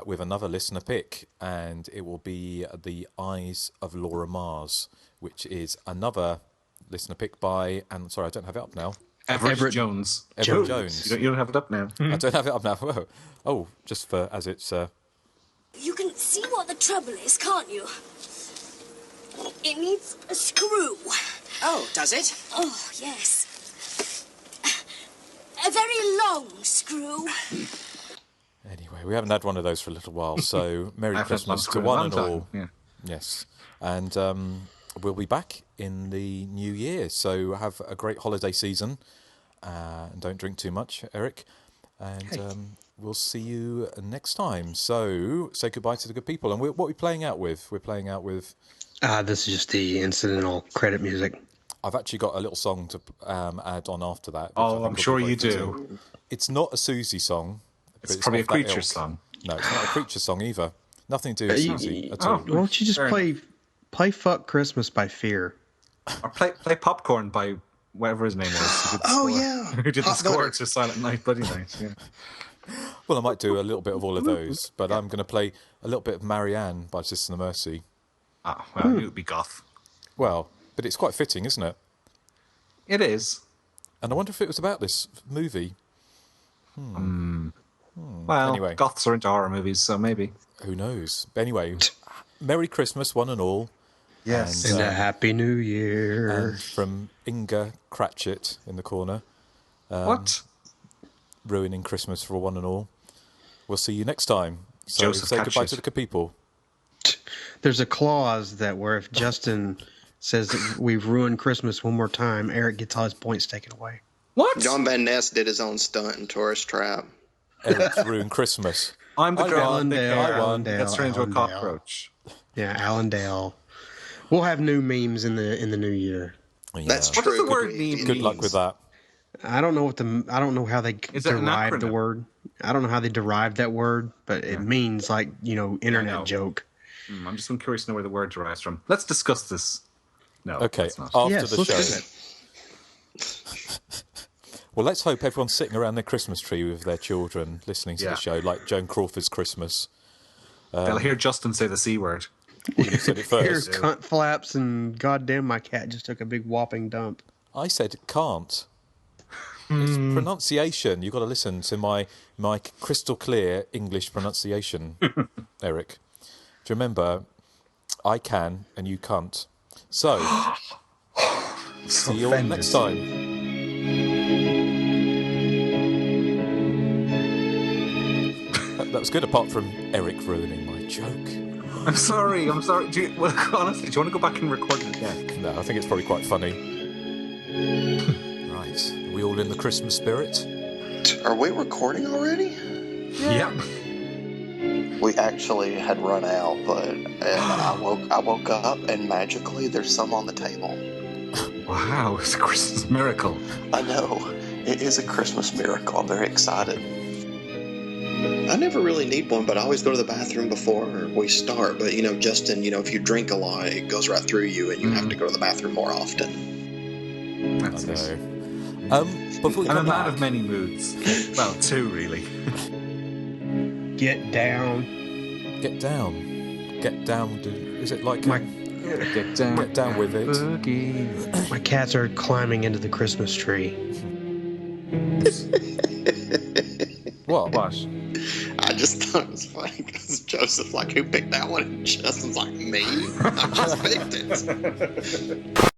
with another listener pick, and it will be The Eyes of Laura Mars, which is another listener pick by, and sorry, I don't have it up now. Everett Jones. Everett Jones. You don't have it up now. I don't have it up now. Whoa. Oh, just for as it's. You can see what the trouble is, can't you? It needs a screw. Oh, does it? Oh, yes. A very long screw. Anyway, we haven't had one of those for a little while, so Merry I've had Christmas one to for a one long and time, all. yeah. Yes. And we'll be back in the new year, so have a great holiday season, and don't drink too much, Erik. And we'll see you next time. So say goodbye to the good people. And what are we playing out with? We're playing out with... This is just the incidental credit music. I've actually got a little song to add on after that. Oh, I'm sure you do. It's not a Susie song. It's probably a Creature song. No, it's not a Creature song either. Nothing to do with Susie at all. Why don't you just play Fuck Christmas by Fear? Or play Popcorn by whatever his name was. Who did the score to Silent Night, Bloody Night. Yeah. Well, I might do a little bit of all of those, but I'm going to play a little bit of Marianne by Sister of Mercy. Ah, well, it would be goth. Well, but it's quite fitting, isn't it? It is. And I wonder if it was about this movie. Well, anyway. goths are into horror movies, so maybe. Who knows? But anyway, Merry Christmas, one and all. Yes. And a Happy New Year. And from Inga Cratchit in the corner. What? Ruining Christmas for one and all. We'll see you next time. So Joseph say goodbye Cratchit. to the good people. There's a clause that where if Justin says that we've ruined Christmas one more time, Erik gets all his points taken away. What? John Van Ness did his own stunt in Tourist Trap. Eric's ruined Christmas. I'm the girl Allendale, that gets turned into a cockroach. Yeah, Allendale. We'll have new memes in the new year. Yeah. That's true. What does the word meme Good luck with that. I don't know how they derived the word. I don't know how they derived that word, but it means like, internet joke. I'm just curious to know where the word derives from. Let's discuss this. No. Okay. Let's not. After the show. Well, let's hope everyone's sitting around their Christmas tree with their children, listening to the show, like Joan Crawford's Christmas. They'll hear Justin say the C word. Well, you said it first. Here's cunt flaps and goddamn, my cat just took a big whopping dump. I said can't. It's pronunciation. You've got to listen to my crystal clear English pronunciation, Erik. Do you remember? I can and you can't. So, see you all next time. That was good, apart from Erik ruining my joke. I'm sorry. Honestly, do you want to go back and record it again? No, I think it's probably quite funny. Right, are we all in the Christmas spirit? Are we recording already? Yeah. We actually had run out, but I woke up and magically there's some on the table. Wow, it's a Christmas miracle. I know. It is a Christmas miracle. I'm very excited. I never really need one, but I always go to the bathroom before we start. But, Justin, if you drink a lot, it goes right through you and you have to go to the bathroom more often. That's it. Before we I'm a come man back, of many moods. Well, two, really. Get down. Get down. Get down. Is it like Get down with it? Boogie. My cats are climbing into the Christmas tree. What? I just thought it was funny because Joseph's like, who picked that one? And Justin's like, me? I just picked it.